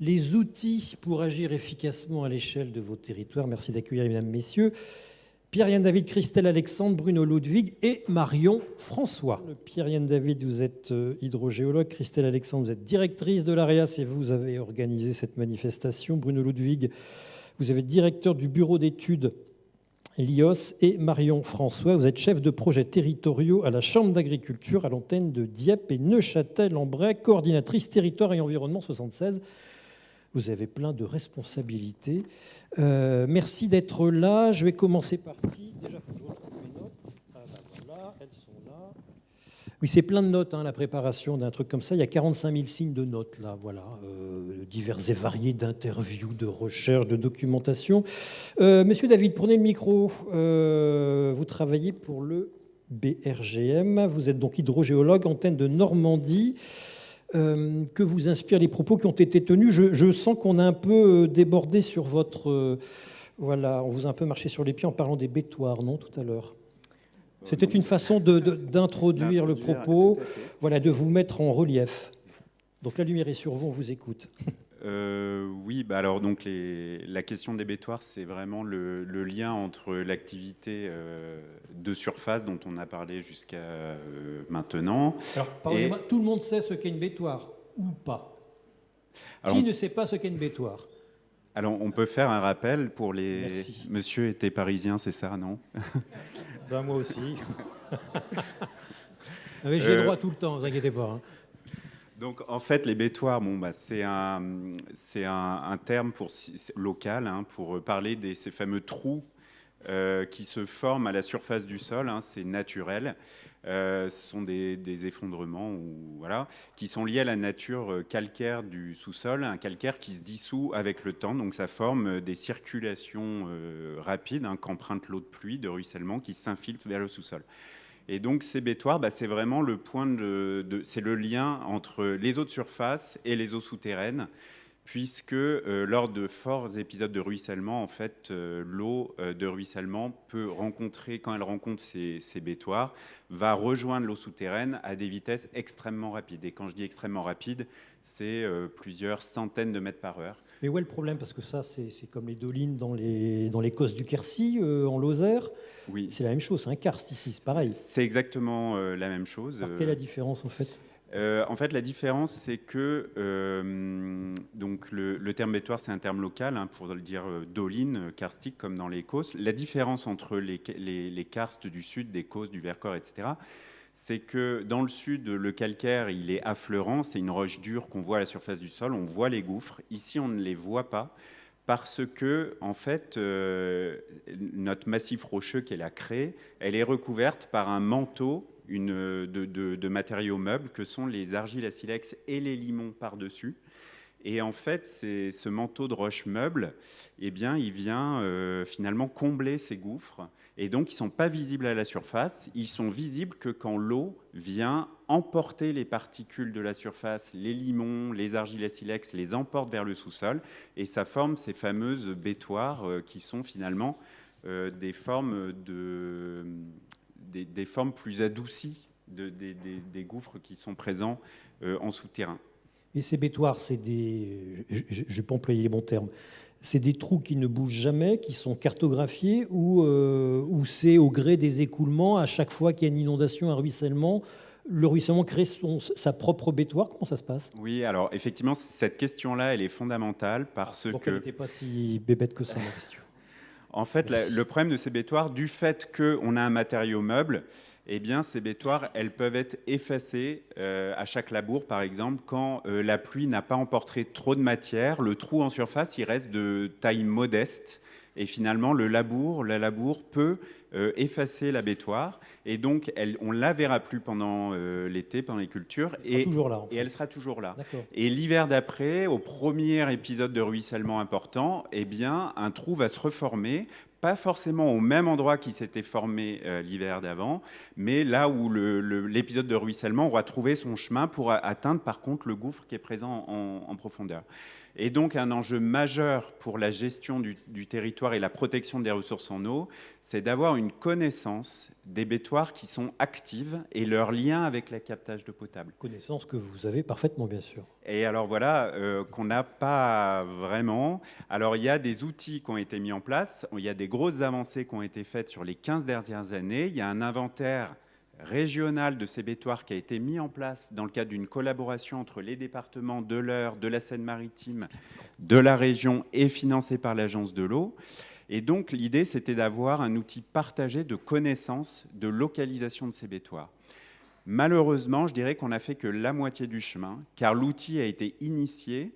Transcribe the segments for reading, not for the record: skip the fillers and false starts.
les outils pour agir efficacement à l'échelle de vos territoires. Merci d'accueillir, mesdames, messieurs, Pierre-Yann David, Christelle Alexandre, Bruno Ludwig et Marion François. Pierre-Yann David, vous êtes hydrogéologue. Christelle Alexandre, vous êtes directrice de l'AREAS et vous avez organisé cette manifestation. Bruno Ludwig, vous êtes directeur du bureau d'études LIOS. Et Marion François, vous êtes chef de projet territoriaux à la Chambre d'agriculture à l'antenne de Dieppe et Neuchâtel-en-Bray, coordinatrice territoire et environnement 76. Vous avez plein de responsabilités. Merci d'être là. Je vais commencer par qui? Déjà, il faut que je retrouve mes notes. Ah, ben voilà, elles sont là. Oui, c'est plein de notes, hein, la préparation d'un truc comme ça. Il y a 45 000 signes de notes, là, voilà. Divers et variés d'interviews, de recherches, de documentation. Monsieur David, prenez le micro. Vous travaillez pour le BRGM. Vous êtes donc hydrogéologue, antenne de Normandie. Que vous inspirent les propos qui ont été tenus. Je sens qu'on a un peu débordé sur votre... voilà, on vous a un peu marché sur les pieds en parlant des bétoirs, non, tout à l'heure? C'était une façon d'introduire le propos, voilà, de vous mettre en relief. Donc la lumière est sur vous, on vous écoute. Oui, bah alors donc la question des bétoirs, c'est vraiment le lien entre l'activité de surface dont on a parlé jusqu'à maintenant. Alors, pardonnez-moi, tout le monde sait ce qu'est une bétoire ou pas? Qui ne sait pas ce qu'est une bétoire? Alors, on peut faire un rappel pour les... Merci. Monsieur était parisien, c'est ça, non? Ben, moi aussi. J'ai le droit tout le temps, ne vous inquiétez pas. Hein. Donc, en fait, les bétoirs, bon, bah, c'est un terme local hein, pour parler de ces fameux trous qui se forment à la surface du sol. Hein, c'est naturel. Ce sont des effondrements voilà, qui sont liés à la nature calcaire du sous-sol, un calcaire qui se dissout avec le temps. Donc, ça forme des circulations rapides hein, qu'emprunte l'eau de pluie, de ruissellement, qui s'infiltre vers le sous-sol. Et donc ces bétoirs, bah, c'est vraiment le point c'est le lien entre les eaux de surface et les eaux souterraines, puisque lors de forts épisodes de ruissellement, en fait, l'eau de ruissellement peut rencontrer, quand elle rencontre ces bétoirs, va rejoindre l'eau souterraine à des vitesses extrêmement rapides. Et quand je dis extrêmement rapide, c'est plusieurs centaines de mètres par heure. Mais où est le problème? Parce que ça, c'est comme les dolines dans les Causses du Quercy, en Lozère. Oui. C'est la même chose, c'est un karst ici, c'est pareil. C'est exactement la même chose. Alors, quelle est la différence en fait? En fait, la différence, c'est que donc le terme bétoir, c'est un terme local, hein, pour le dire doline, karstique, comme dans les Causses. La différence entre les karstes du sud, des Causses, du Vercors, etc., c'est que dans le sud, le calcaire, il est affleurant, c'est une roche dure qu'on voit à la surface du sol, on voit les gouffres. Ici, on ne les voit pas parce que, en fait, notre massif rocheux qui est la craie, elle est recouverte par un manteau de matériaux meubles que sont les argiles à silex et les limons par-dessus. Et en fait, ce manteau de roches meubles, eh bien, il vient finalement combler ces gouffres. Et donc, ils ne sont pas visibles à la surface. Ils sont visibles que quand l'eau vient emporter les particules de la surface, les limons, les argiles à silex, les emporte vers le sous-sol. Et ça forme ces fameuses bétoires qui sont finalement des formes plus adoucies des gouffres qui sont présents en souterrain. Et ces bétoirs, c'est des... Je ne vais pas employer les bons termes. C'est des trous qui ne bougent jamais, qui sont cartographiés, ou c'est au gré des écoulements, à chaque fois qu'il y a une inondation, un ruissellement, le ruissellement crée sa propre bétoire? Comment ça se passe? Oui, alors effectivement, cette question-là, elle est fondamentale parce que... Elle n'était pas si bébête que ça, ma question. En fait, le problème de ces bétoirs, du fait qu'on a un matériau meuble, eh bien, ces bétoires, elles peuvent être effacées à chaque labour, par exemple, quand la pluie n'a pas emporté trop de matière. Le trou en surface, il reste de taille modeste. Et finalement, la labour peut effacer la bétoire. Et donc, on ne la verra plus pendant l'été, pendant les cultures. Elle sera toujours là, en fait. Et elle sera toujours là. D'accord. Et l'hiver d'après, au premier épisode de ruissellement important, eh bien, un trou va se reformer. Pas forcément au même endroit qui s'était formé l'hiver d'avant, mais là où l'épisode de ruissellement aura trouvé son chemin pour atteindre par contre le gouffre qui est présent en profondeur. Et donc un enjeu majeur pour la gestion du territoire et la protection des ressources en eau, c'est d'avoir une connaissance des bétoirs qui sont actives et leur lien avec le captage d'eau potable. Connaissance que vous avez parfaitement, bien sûr. Et alors voilà, qu'on n'a pas vraiment. Alors il y a des outils qui ont été mis en place, il y a des grosses avancées qui ont été faites sur les 15 dernières années, il y a un inventaire régional de ces bétoirs qui a été mis en place dans le cadre d'une collaboration entre les départements de l'Eure, de la Seine-Maritime, de la région et financé par l'Agence de l'eau. Et donc l'idée, c'était d'avoir un outil partagé de connaissance, de localisation de ces bétoirs. Malheureusement, je dirais qu'on n'a fait que la moitié du chemin, car l'outil a été initié.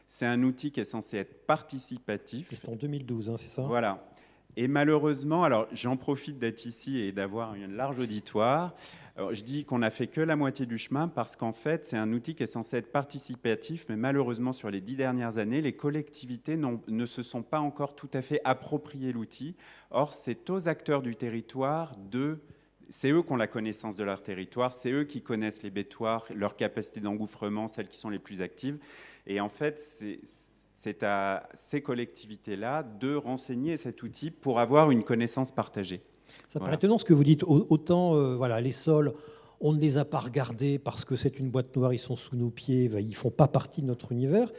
C'est un outil qui est censé être participatif. C'est en 2012, hein, c'est ça? Voilà. Et malheureusement, alors j'en profite d'être ici et d'avoir un large auditoire. Alors, je dis qu'on n'a fait que la moitié du chemin parce qu'en fait, c'est un outil qui est censé être participatif, mais malheureusement, sur les 10 dernières années, les collectivités ne se sont pas encore tout à fait approprié l'outil. Or, c'est aux acteurs du territoire c'est eux qui ont la connaissance de leur territoire, c'est eux qui connaissent les bétoirs, leur capacité d'engouffrement, celles qui sont les plus actives. Et en fait, c'est à ces collectivités-là de renseigner cet outil pour avoir une connaissance partagée. Ça paraît étonnant ce que vous dites. Autant voilà, les sols, on ne les a pas regardés parce que c'est une boîte noire, ils sont sous nos pieds, ils ne font pas partie de notre univers.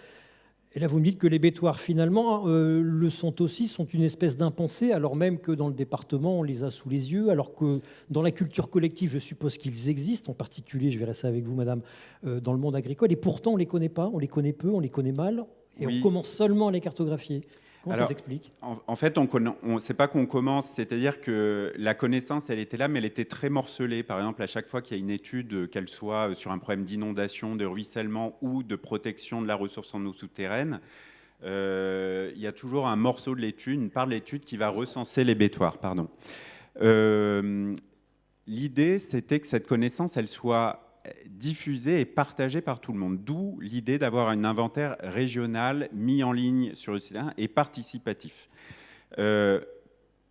Et là, vous me dites que les bétoirs, finalement, le sont aussi, sont une espèce d'impensé, alors même que dans le département, on les a sous les yeux, alors que dans la culture collective, je suppose qu'ils existent, en particulier, je verrai ça avec vous, madame, dans le monde agricole, et pourtant, on ne les connaît pas, on les connaît peu, on les connaît mal, et oui. On commence seulement à les cartographier. Comment ça s'explique ? En fait, c'est pas qu'on commence, c'est-à-dire que la connaissance, elle était là, mais elle était très morcelée. Par exemple, à chaque fois qu'il y a une étude, qu'elle soit sur un problème d'inondation, de ruissellement ou de protection de la ressource en eau souterraine, il y a toujours un morceau de l'étude, une part de l'étude qui va recenser les bétoirs. L'idée, c'était que cette connaissance, elle soit diffusée et partagée par tout le monde. D'où l'idée d'avoir un inventaire régional mis en ligne sur le site et participatif.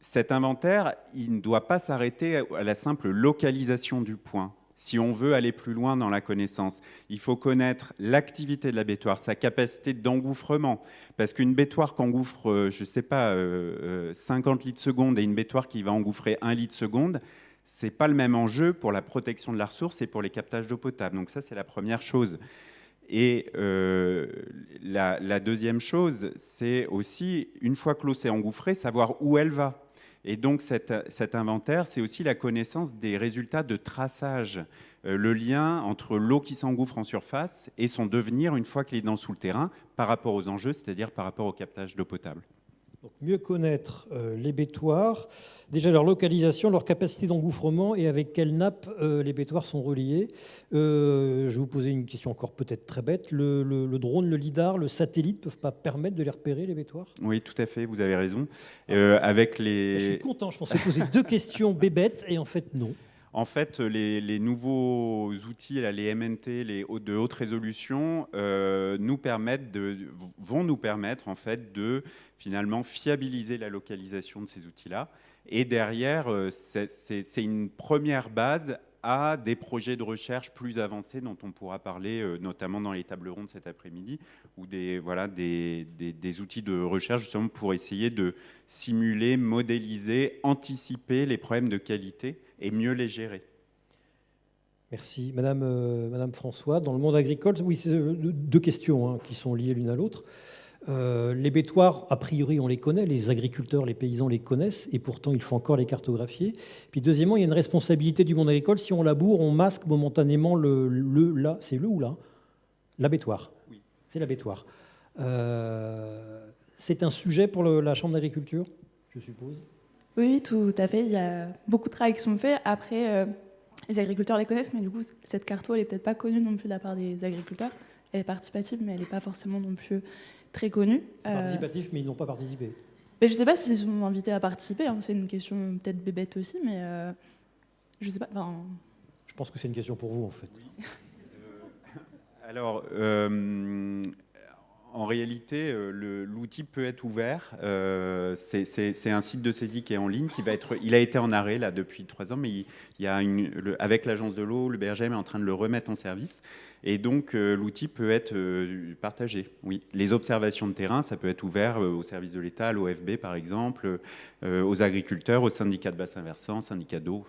Cet inventaire, il ne doit pas s'arrêter à la simple localisation du point. Si on veut aller plus loin dans la connaissance, il faut connaître l'activité de la bétoire, sa capacité d'engouffrement. Parce qu'une bétoire qui engouffre, je ne sais pas, 50 litres seconde et une bétoire qui va engouffrer 1 litre seconde, ce n'est pas le même enjeu pour la protection de la ressource et pour les captages d'eau potable. Donc ça, c'est la première chose. Et la deuxième chose, c'est aussi, une fois que l'eau s'est engouffrée, savoir où elle va. Et donc cet inventaire, c'est aussi la connaissance des résultats de traçage, le lien entre l'eau qui s'engouffre en surface et son devenir une fois qu'elle est sous le terrain par rapport aux enjeux, c'est-à-dire par rapport au captage d'eau potable. Donc, mieux connaître les bétoirs, déjà leur localisation, leur capacité d'engouffrement et avec quelle nappe les bétoirs sont reliés. Je vais vous poser une question encore peut-être très bête. Le drone, le lidar, le satellite ne peuvent pas permettre de les repérer, les bétoirs ? Oui, tout à fait, vous avez raison. Avec les... Je suis content, je pensais poser 2 questions bébêtes et en fait non. En fait, les nouveaux outils, les MNT, de haute résolution, vont nous permettre en fait de finalement fiabiliser la localisation de ces outils-là. Et derrière, c'est une première base à des projets de recherche plus avancés dont on pourra parler notamment dans les tables rondes cet après-midi, ou des outils de recherche justement pour essayer de simuler, modéliser, anticiper les problèmes de qualité et mieux les gérer. Merci. Madame François, dans le monde agricole, oui, c'est 2 questions qui sont liées l'une à l'autre. Les bétoirs, a priori, on les connaît, les agriculteurs, les paysans les connaissent, et pourtant, il faut encore les cartographier. Puis deuxièmement, il y a une responsabilité du monde agricole. Si on laboure, on masque momentanément c'est le ou là ? La bétoire. Oui. C'est la bétoire. C'est un sujet pour la Chambre d'agriculture, je suppose ? Oui, tout à fait. Il y a beaucoup de travail qui sont faits. Après, les agriculteurs les connaissent, mais du coup, cette carto, elle n'est peut-être pas connue non plus de la part des agriculteurs. Elle est participative, mais elle n'est pas forcément non plus très connue. C'est participatif, mais ils n'ont pas participé. Mais je ne sais pas s'ils sont invités à participer. C'est une question peut-être bébête aussi, mais je ne sais pas. Je pense que c'est une question pour vous, en fait. Oui. Alors... En réalité, l'outil peut être ouvert. C'est un site de saisie qui est en ligne, il a été en arrêt là depuis 3 ans, mais il y a avec l'agence de l'eau, le BRGM est en train de le remettre en service. Et donc, l'outil peut être partagé. Oui. Les observations de terrain, ça peut être ouvert au service de l'État, à l'OFB par exemple, aux agriculteurs, aux syndicats de bassins versants, syndicats d'eau.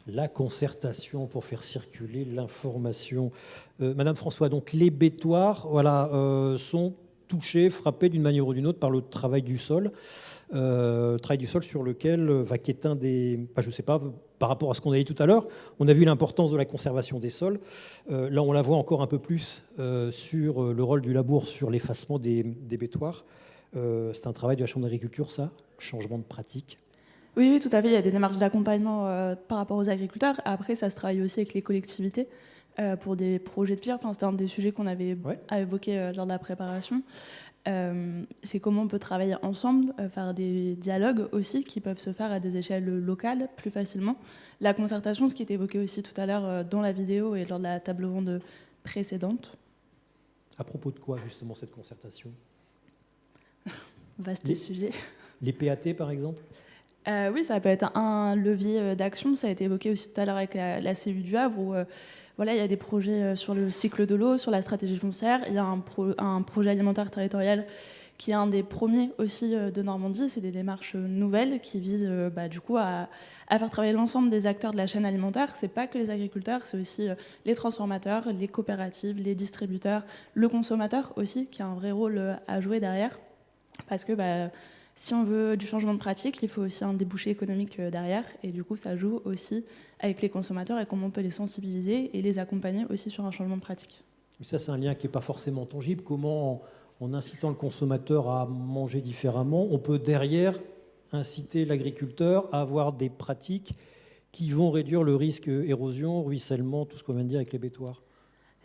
La concertation pour faire circuler l'information. Madame François, donc les bétoirs sont touchés, frappés d'une manière ou d'une autre par le travail du sol. Travail du sol sur lequel, qui est un des... je ne sais pas, par rapport à ce qu'on a dit tout à l'heure, on a vu l'importance de la conservation des sols. Là, on la voit encore un peu plus sur le rôle du labour, sur l'effacement des bétoirs. C'est un travail de la Chambre d'agriculture, ça ? Changement de pratique ? Oui, tout à fait. Il y a des démarches d'accompagnement par rapport aux agriculteurs. Après, ça se travaille aussi avec les collectivités pour des projets de PIR. C'était un des sujets qu'on avait évoqué lors de la préparation. C'est comment on peut travailler ensemble, faire des dialogues aussi qui peuvent se faire à des échelles locales plus facilement. La concertation, ce qui était évoqué aussi tout à l'heure dans la vidéo et lors de la table ronde précédente. À propos de quoi, justement, cette concertation ? Vaste sujet. Les PAT, par exemple ? Oui, ça peut être un levier d'action. Ça a été évoqué aussi tout à l'heure avec la CU du Havre, où il y a des projets sur le cycle de l'eau, sur la stratégie foncière. Il y a un projet alimentaire territorial qui est un des premiers aussi de Normandie. C'est des démarches nouvelles qui visent du coup à faire travailler l'ensemble des acteurs de la chaîne alimentaire. C'est pas que les agriculteurs, c'est aussi les transformateurs, les coopératives, les distributeurs, le consommateur aussi, qui a un vrai rôle à jouer derrière. Parce que si on veut du changement de pratique, il faut aussi un débouché économique derrière. Et du coup, ça joue aussi avec les consommateurs et comment on peut les sensibiliser et les accompagner aussi sur un changement de pratique. Mais ça, c'est un lien qui n'est pas forcément tangible. Comment, en incitant le consommateur à manger différemment, on peut derrière inciter l'agriculteur à avoir des pratiques qui vont réduire le risque érosion, ruissellement, tout ce qu'on vient de dire avec les bétoirs ?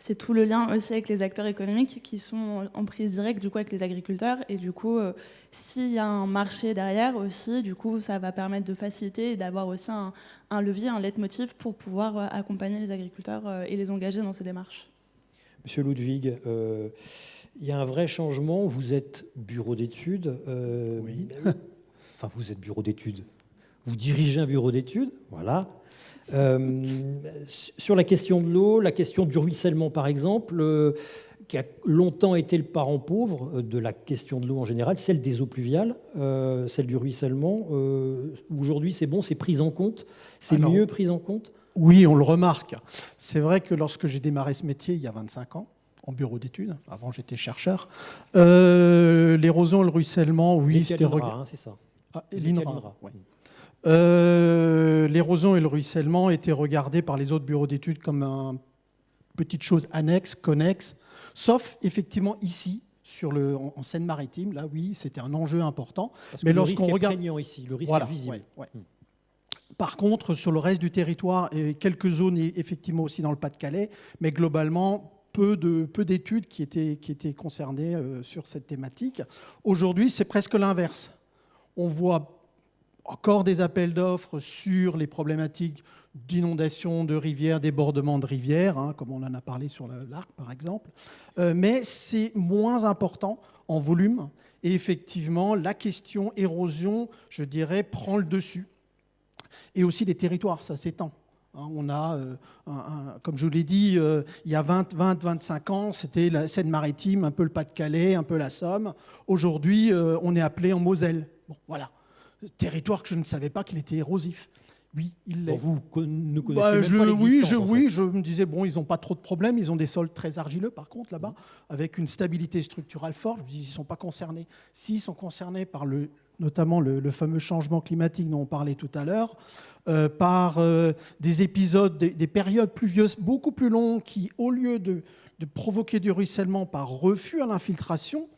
C'est tout le lien aussi avec les acteurs économiques qui sont en prise directe du coup, avec les agriculteurs. Et du coup, s'il y a un marché derrière aussi, du coup, ça va permettre de faciliter et d'avoir aussi un levier, un leitmotiv pour pouvoir accompagner les agriculteurs et les engager dans ces démarches. Monsieur Ludwig, il y a un vrai changement. Vous êtes bureau d'études. Oui. Enfin, vous êtes bureau d'études. Vous dirigez un bureau d'études, voilà. Sur la question de l'eau, la question du ruissellement par exemple, qui a longtemps été le parent pauvre de la question de l'eau en général, celle des eaux pluviales, celle du ruissellement, aujourd'hui c'est bon, c'est pris en compte, c'est mieux pris en compte ? Oui, on le remarque. C'est vrai que lorsque j'ai démarré ce métier il y a 25 ans, en bureau d'études, avant j'étais chercheur, l'érosion et le ruissellement, oui, c'était... c'est ça. l'INRA, oui. L'érosion et le ruissellement étaient regardés par les autres bureaux d'études comme une petite chose annexe, connexe, sauf effectivement ici, en Seine-Maritime, là oui, c'était un enjeu important. Parce que mais le risque est prégnant ici, le risque est visible. Ouais. Par contre, sur le reste du territoire, et quelques zones effectivement aussi dans le Pas-de-Calais, mais globalement, peu d'études qui étaient concernées sur cette thématique. Aujourd'hui, c'est presque l'inverse. On voit encore des appels d'offres sur les problématiques d'inondation de rivières, débordement de rivières, comme on en a parlé sur l'Arc par exemple, mais c'est moins important en volume et effectivement la question érosion, je dirais, prend le dessus. Et aussi les territoires, ça s'étend. On a, comme je vous l'ai dit, il y a 20-25 ans, c'était la Seine-Maritime, un peu le Pas-de-Calais, un peu la Somme. Aujourd'hui, on est appelé en Moselle. Bon, voilà. Territoire que je ne savais pas qu'il était érosif. Oui, il l'est. Vous ne connaissez même pas l'existence, oui, je me disais, bon, ils n'ont pas trop de problèmes. Ils ont des sols très argileux, par contre, là-bas, avec une stabilité structurale forte. Je me dis, ils ne sont pas concernés. S'ils sont concernés par notamment le fameux changement climatique dont on parlait tout à l'heure, par des épisodes, des périodes pluvieuses beaucoup plus longues qui, au lieu de provoquer du ruissellement par refus à l'infiltration,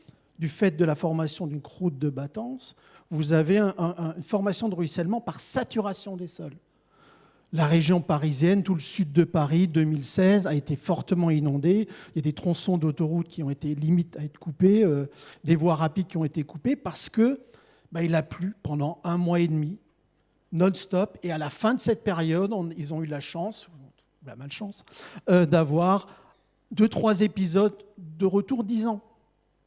du fait de la formation d'une croûte de battance, vous avez une formation de ruissellement par saturation des sols. La région parisienne, tout le sud de Paris, 2016, a été fortement inondée. Il y a des tronçons d'autoroutes qui ont été limite à être coupés, des voies rapides qui ont été coupées parce que il a plu pendant 1 mois et demi, non-stop. Et à la fin de cette période, ils ont eu la chance, ou la malchance, d'avoir 2-3 épisodes de retour 10 ans.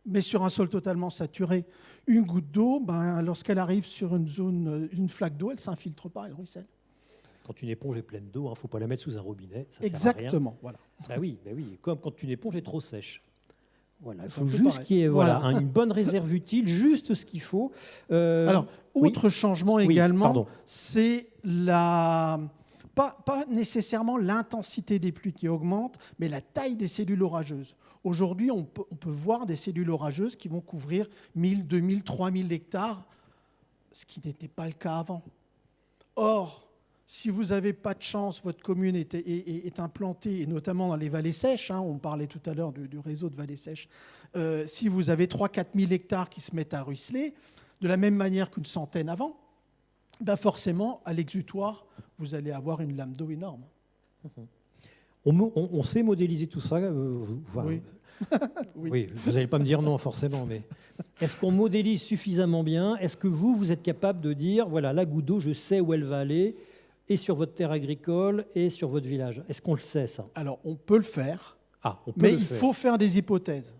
Mais sur un sol totalement saturé, une goutte d'eau, lorsqu'elle arrive sur une zone, une flaque d'eau, elle ne s'infiltre pas, elle ruisselle. Quand une éponge est pleine d'eau, il ne faut pas la mettre sous un robinet. Ça Exactement. Sert à rien. Voilà. Bah oui, comme quand une éponge est trop sèche. Voilà, il C'est faut un peu juste pareil. qu'il y ait une bonne réserve utile, juste ce qu'il faut. Alors, autre changement également, pardon. c'est pas nécessairement l'intensité des pluies qui augmente, mais la taille des cellules orageuses. Aujourd'hui, on peut voir des cellules orageuses qui vont couvrir 1000, 2000, 3000 hectares, ce qui n'était pas le cas avant. Or, si vous n'avez pas de chance, votre commune est implantée, et notamment dans les vallées sèches, on parlait tout à l'heure du réseau de vallées sèches, si vous avez 3-4 000 hectares qui se mettent à ruisseler, de la même manière qu'une centaine avant, forcément, à l'exutoire, vous allez avoir une lame d'eau énorme. On sait modéliser tout ça. Oui. Oui, vous n'allez pas me dire non forcément, mais est-ce qu'on modélise suffisamment bien? Est-ce que vous êtes capable de dire, voilà, la goutte d'eau, je sais où elle va aller, et sur votre terre agricole, et sur votre village? Est-ce qu'on le sait, ça? Alors, on peut le faire, mais il faut faire des hypothèses.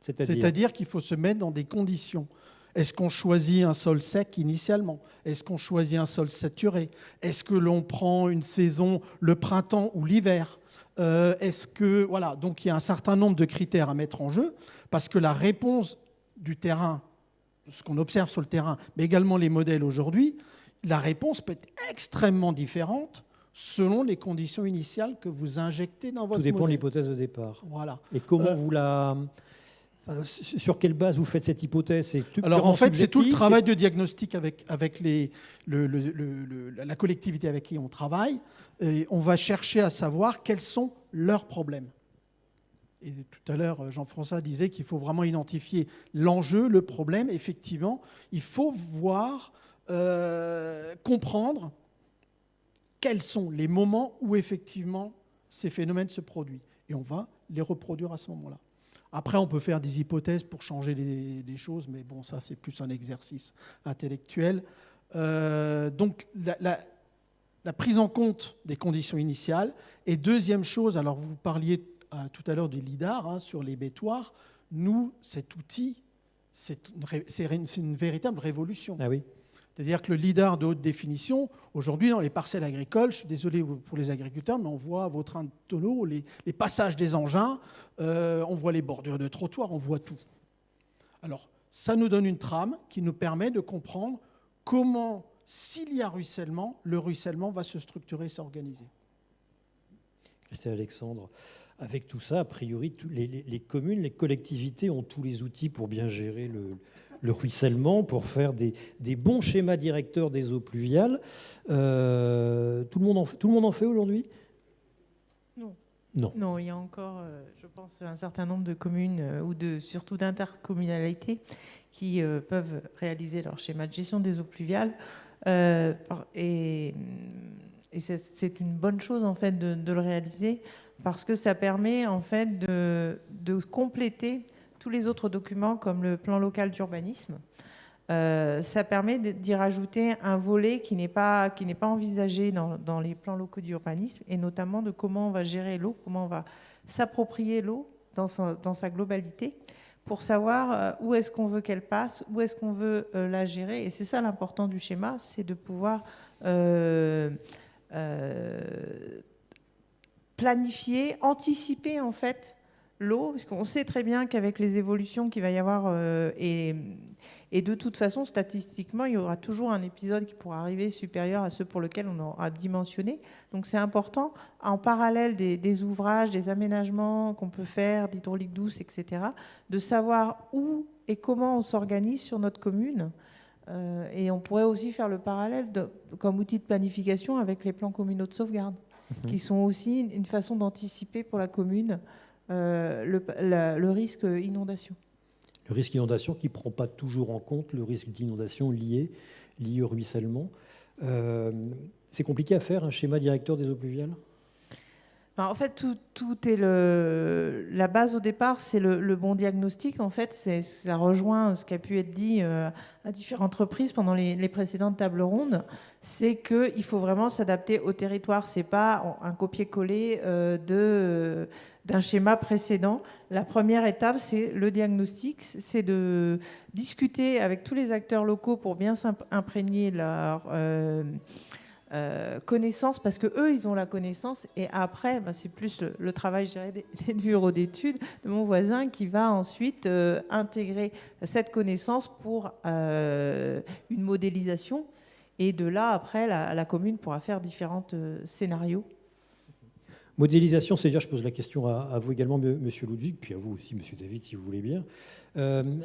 C'est-à-dire C'est-à-dire qu'il faut se mettre dans des conditions. Est-ce qu'on choisit un sol sec initialement? Est-ce qu'on choisit un sol saturé? Est-ce que l'on prend une saison, le printemps ou l'hiver? Voilà, donc il y a un certain nombre de critères à mettre en jeu, parce que la réponse du terrain, ce qu'on observe sur le terrain, mais également les modèles aujourd'hui, la réponse peut être extrêmement différente selon les conditions initiales que vous injectez dans votre modèle. Tout dépend de l'hypothèse de départ. Voilà. Et comment sur quelle base vous faites cette hypothèse? Alors en fait, c'est tout le travail de diagnostic avec la collectivité avec qui on travaille. Et on va chercher à savoir quels sont leurs problèmes. Et tout à l'heure, Jean-François disait qu'il faut vraiment identifier l'enjeu, le problème. Effectivement, il faut voir, comprendre quels sont les moments où effectivement ces phénomènes se produisent. Et on va les reproduire à ce moment-là. Après, on peut faire des hypothèses pour changer des choses, mais bon, ça, c'est plus un exercice intellectuel. Donc, la prise en compte des conditions initiales. Et deuxième chose, alors vous parliez tout à l'heure du LIDAR sur les bétoirs. Nous, cet outil, c'est une véritable révolution. Ah oui. C'est-à-dire que le LIDAR de haute définition, aujourd'hui, dans les parcelles agricoles, je suis désolé pour les agriculteurs, mais on voit vos trains de tonneaux, les passages des engins, on voit les bordures de trottoirs, on voit tout. Alors, ça nous donne une trame qui nous permet de comprendre comment, s'il y a ruissellement, le ruissellement va se structurer et s'organiser. Christelle Alexandre, avec tout ça, a priori, les communes, les collectivités ont tous les outils pour bien gérer le ruissellement, pour faire des bons schémas directeurs des eaux pluviales. Tout le monde en fait aujourd'hui? Non, il y a encore, je pense, un certain nombre de communes ou surtout d'intercommunalités qui peuvent réaliser leur schéma de gestion des eaux pluviales. Et c'est une bonne chose en fait de le réaliser, parce que ça permet en fait de compléter tous les autres documents comme le plan local d'urbanisme. Ça permet d'y rajouter un volet qui n'est pas envisagé dans les plans locaux d'urbanisme, et notamment de comment on va gérer l'eau, comment on va s'approprier l'eau dans sa globalité, pour savoir où est-ce qu'on veut qu'elle passe, où est-ce qu'on veut la gérer. Et c'est ça l'important du schéma, c'est de pouvoir planifier, anticiper en fait l'eau, parce qu'on sait très bien qu'avec les évolutions qu'il va y avoir, et de toute façon, statistiquement, il y aura toujours un épisode qui pourra arriver supérieur à ceux pour lesquels on aura dimensionné. Donc c'est important, en parallèle des ouvrages, des aménagements qu'on peut faire, d'hydraulique douce, etc., de savoir où et comment on s'organise sur notre commune. Et on pourrait aussi faire le parallèle comme outil de planification avec les plans communaux de sauvegarde, qui sont aussi une façon d'anticiper pour la commune le risque inondation. Le risque inondation qui ne prend pas toujours en compte le risque d'inondation lié au ruissellement. C'est compliqué à faire, un schéma directeur des eaux pluviales? En fait, tout est la base au départ, c'est le bon diagnostic. En fait, ça rejoint ce qui a pu être dit à différentes reprises pendant les précédentes tables rondes. C'est qu'il faut vraiment s'adapter au territoire. C'est pas un copier-coller d'un schéma précédent. La première étape, c'est le diagnostic, c'est de discuter avec tous les acteurs locaux pour bien imprégner leur connaissance, parce que eux, ils ont la connaissance, et après, c'est plus le travail, je dirais, des bureaux d'études de mon voisin qui va ensuite intégrer cette connaissance pour une modélisation, et de là, après, la commune pourra faire différents scénarios. Modélisation, c'est-à-dire, je pose la question à vous également, Monsieur Ludwig, puis à vous aussi, Monsieur David, si vous voulez bien.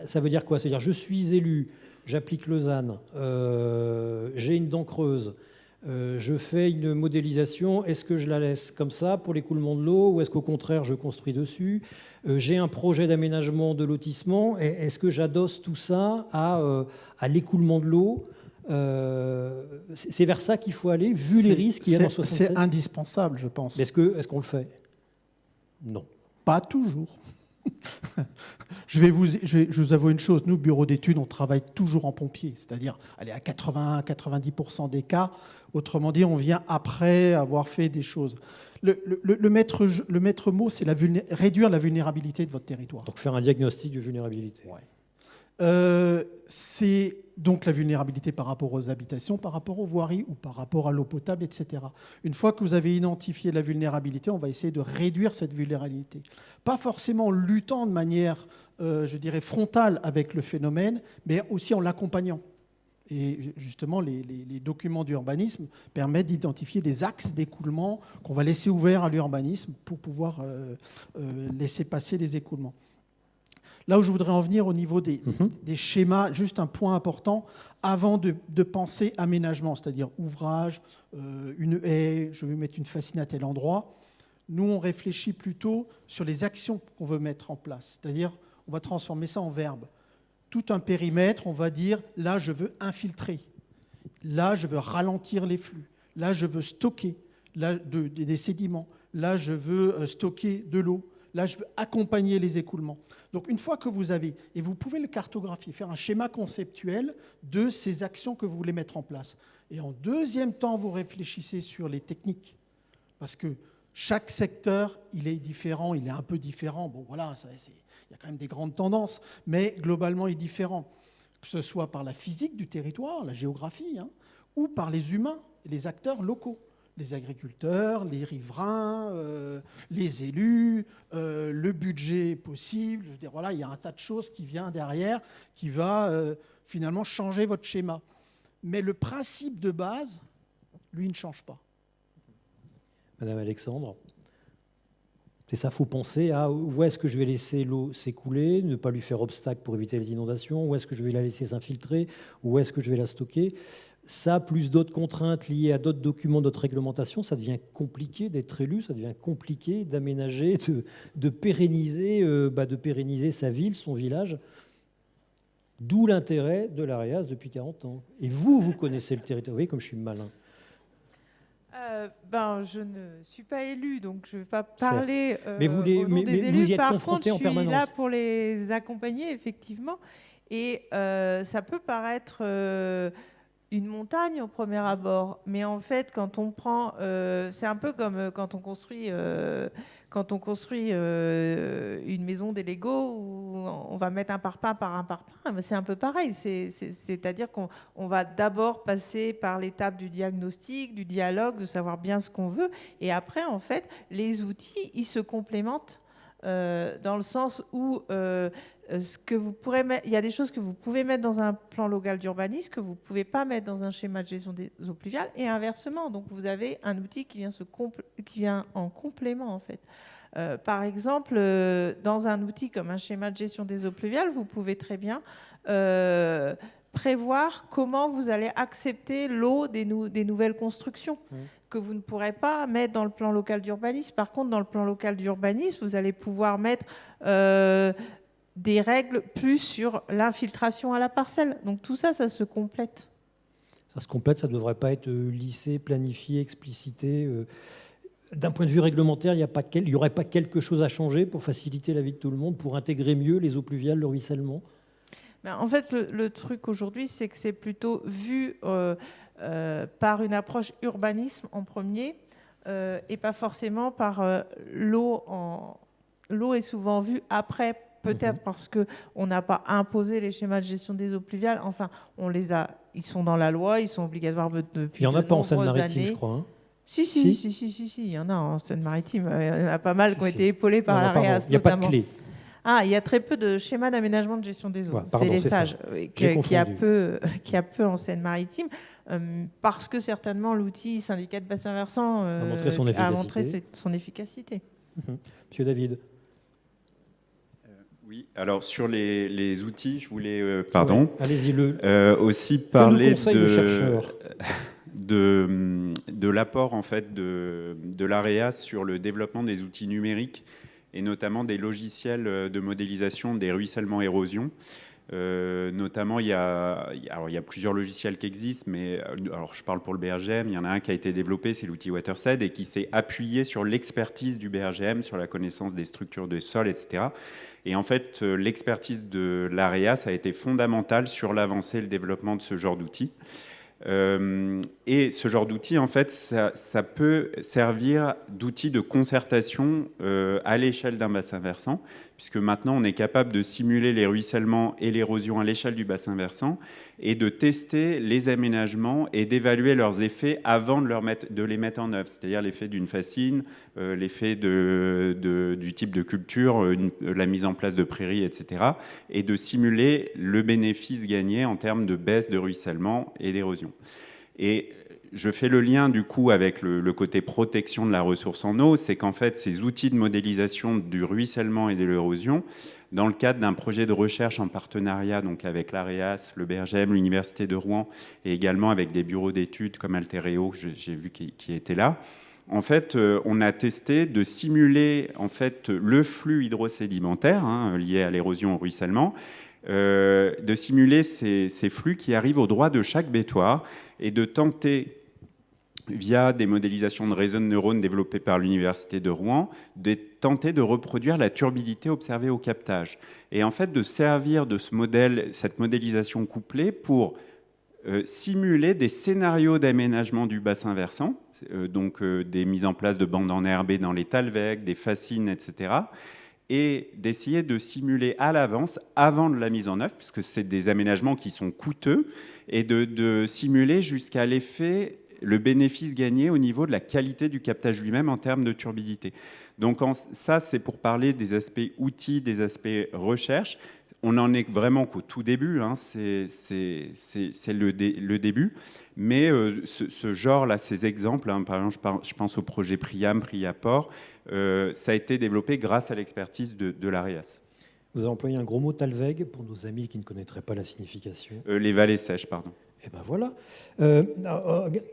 Ça veut dire quoi? C'est-à-dire, je suis élu, j'applique le ZAN, j'ai une dent creuse, je fais une modélisation, est-ce que je la laisse comme ça pour l'écoulement de l'eau, ou est-ce qu'au contraire, je construis dessus? J'ai un projet d'aménagement de lotissement, est-ce que j'adosse tout ça à l'écoulement de l'eau? C'est vers ça qu'il faut aller, vu les risques qu'il y a dans 67. C'est indispensable, je pense. Est-ce qu'on le fait? Non. Pas toujours. Je vais vous avouer une chose. Nous, bureau d'études, on travaille toujours en pompier. C'est-à-dire, à 80-90% des cas. Autrement dit, on vient après avoir fait des choses. Le maître mot, c'est réduire la vulnérabilité de votre territoire. Donc faire un diagnostic de vulnérabilité. Ouais. C'est donc la vulnérabilité par rapport aux habitations, par rapport aux voiries ou par rapport à l'eau potable, etc. Une fois que vous avez identifié la vulnérabilité, on va essayer de réduire cette vulnérabilité. Pas forcément en luttant de manière, je dirais, frontale avec le phénomène, mais aussi en l'accompagnant. Et justement, les documents d'urbanisme permettent d'identifier des axes d'écoulement qu'on va laisser ouverts à l'urbanisme pour pouvoir laisser passer les écoulements. Là où je voudrais en venir au niveau des schémas, juste un point important, avant de penser aménagement, c'est-à-dire ouvrage, une haie, je vais mettre une fascine à tel endroit, nous on réfléchit plutôt sur les actions qu'on veut mettre en place. C'est-à-dire, on va transformer ça en verbe. Tout un périmètre, on va dire, là je veux infiltrer, là je veux ralentir les flux, là je veux stocker des sédiments, là je veux stocker de l'eau, là je veux accompagner les écoulements. Donc une fois que vous avez, et vous pouvez le cartographier, faire un schéma conceptuel de ces actions que vous voulez mettre en place. Et en deuxième temps, vous réfléchissez sur les techniques. Parce que chaque secteur, il est différent, il est un peu différent. Bon voilà, il y a quand même des grandes tendances, mais globalement, il est différent. Que ce soit par la physique du territoire, la géographie, ou par les humains, les acteurs locaux. Les agriculteurs, les riverains, les élus, le budget possible. Je veux dire, voilà, il y a un tas de choses qui vient derrière, qui va finalement changer votre schéma. Mais le principe de base, lui, ne change pas. Madame Alexandre, c'est ça, il faut penser à où est-ce que je vais laisser l'eau s'écouler, ne pas lui faire obstacle pour éviter les inondations, où est-ce que je vais la laisser s'infiltrer, où est-ce que je vais la stocker. Ça, plus d'autres contraintes liées à d'autres documents, d'autres réglementations, ça devient compliqué d'être élu, ça devient compliqué d'aménager, de pérenniser sa ville, son village. D'où l'intérêt de l'AREAS depuis 40 ans. Et vous connaissez le territoire. Vous voyez comme je suis malin. Je ne suis pas élue, donc je ne vais pas parler mais vous des élus. Vous y êtes Par confronté contre, en permanence. Je suis là pour les accompagner, effectivement. Et ça peut paraître une montagne au premier abord, mais en fait, quand on prend, c'est un peu comme quand on construit une maison des Lego où on va mettre un parpaing par un parpaing, mais c'est un peu pareil. C'est-à-dire qu'on va d'abord passer par l'étape du diagnostic, du dialogue, de savoir bien ce qu'on veut, et après, en fait, les outils, ils se complémentent dans le sens où il y a des choses que vous pouvez mettre dans un plan local d'urbanisme que vous ne pouvez pas mettre dans un schéma de gestion des eaux pluviales, et inversement. Donc vous avez un outil qui vient en complément, en fait. Par exemple, dans un outil comme un schéma de gestion des eaux pluviales, vous pouvez très bien prévoir comment vous allez accepter l'eau des nouvelles constructions. Que vous ne pourrez pas mettre dans le plan local d'urbanisme. Par contre, dans le plan local d'urbanisme, vous allez pouvoir mettre des règles plus sur l'infiltration à la parcelle. Donc tout ça, ça se complète. Ça se complète, ça ne devrait pas être lissé, planifié, explicité. D'un point de vue réglementaire, il n'y aurait pas quelque chose à changer pour faciliter la vie de tout le monde, pour intégrer mieux les eaux pluviales, le ruissellement? En fait, le truc aujourd'hui, c'est que c'est plutôt vu par une approche urbanisme en premier et pas forcément par l'eau l'eau est souvent vue après, peut-être parce qu'on n'a pas imposé les schémas de gestion des eaux pluviales. Enfin, ils sont dans la loi, ils sont obligatoires depuis Il n'y en a de pas en nombreuses Seine-Maritime, années. je crois. Hein. Si, il y en a en Seine-Maritime. Il y en a pas mal qui ont été épaulés par Non, la pardon, REAS, il n'y a pas de notamment. clé. Ah, il y a très peu de schémas d'aménagement de gestion des eaux. Ouais, pardon, c'est les c'est sages, qui a peu en Seine-Maritime, parce que certainement l'outil syndicat de bassin versant A montré son efficacité. Monsieur David. Oui, alors sur les outils, je voulais pardon. Ouais, allez-y, aussi parler chercheurs de l'apport en fait de l'AREA sur le développement des outils numériques et notamment des logiciels de modélisation des ruissellements-érosion. Notamment, il y a plusieurs logiciels qui existent, mais alors je parle pour le BRGM, il y en a un qui a été développé, c'est l'outil Watersed, et qui s'est appuyé sur l'expertise du BRGM, sur la connaissance des structures de sol, etc. Et en fait, l'expertise de l'AREA, ça a été fondamental sur l'avancée et le développement de ce genre d'outils. Et ce genre d'outil, en fait, ça peut servir d'outil de concertation à l'échelle d'un bassin versant, puisque maintenant on est capable de simuler les ruissellements et l'érosion à l'échelle du bassin versant et de tester les aménagements et d'évaluer leurs effets avant de les mettre en œuvre, c'est-à-dire l'effet d'une fascine, l'effet du type de culture, la mise en place de prairies, etc., et de simuler le bénéfice gagné en termes de baisse de ruissellement et d'érosion. Et je fais le lien du coup avec le côté protection de la ressource en eau, c'est qu'en fait ces outils de modélisation du ruissellement et de l'érosion, dans le cadre d'un projet de recherche en partenariat donc avec l'AREAS, le BRGM, l'Université de Rouen et également avec des bureaux d'études comme Altereo, j'ai vu qui étaient là, en fait on a testé de simuler en fait le flux hydrosédimentaire lié à l'érosion au ruissellement, de simuler ces flux qui arrivent au droit de chaque bétoir et de tenter, via des modélisations de réseaux de neurones développées par l'Université de Rouen, de tenter de reproduire la turbidité observée au captage. Et en fait, de servir de cette modélisation couplée pour simuler des scénarios d'aménagement du bassin versant, donc des mises en place de bandes enherbées dans les talwegs, des fascines, etc., et d'essayer de simuler à l'avance, avant de la mise en œuvre, puisque c'est des aménagements qui sont coûteux, et de simuler jusqu'à l'effet, le bénéfice gagné au niveau de la qualité du captage lui-même en termes de turbidité. Donc ça, c'est pour parler des aspects outils, des aspects recherche. On n'en est vraiment qu'au tout début, c'est le début. Mais ce genre-là, ces exemples, par exemple, je pense au projet Priam, Priaport, ça a été développé grâce à l'expertise de l'AREAS. Vous avez employé un gros mot talweg pour nos amis qui ne connaîtraient pas la signification. Les vallées sèches, pardon. Et ben voilà.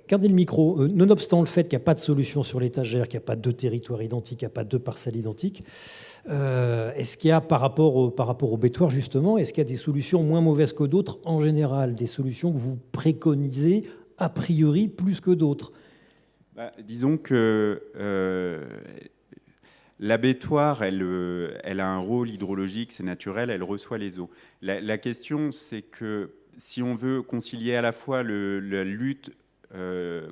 Gardez le micro. Nonobstant le fait qu'il n'y a pas de solution sur l'étagère, qu'il n'y a pas deux territoires identiques, qu'il n'y a pas deux parcelles identiques, est-ce qu'il y a, par rapport au bétoir, justement, est-ce qu'il y a des solutions moins mauvaises que d'autres en général, des solutions que vous préconisez a priori plus que d'autres? Disons que l'abattoir, elle a un rôle hydrologique, c'est naturel, elle reçoit les eaux. La question, c'est que si on veut concilier à la fois la lutte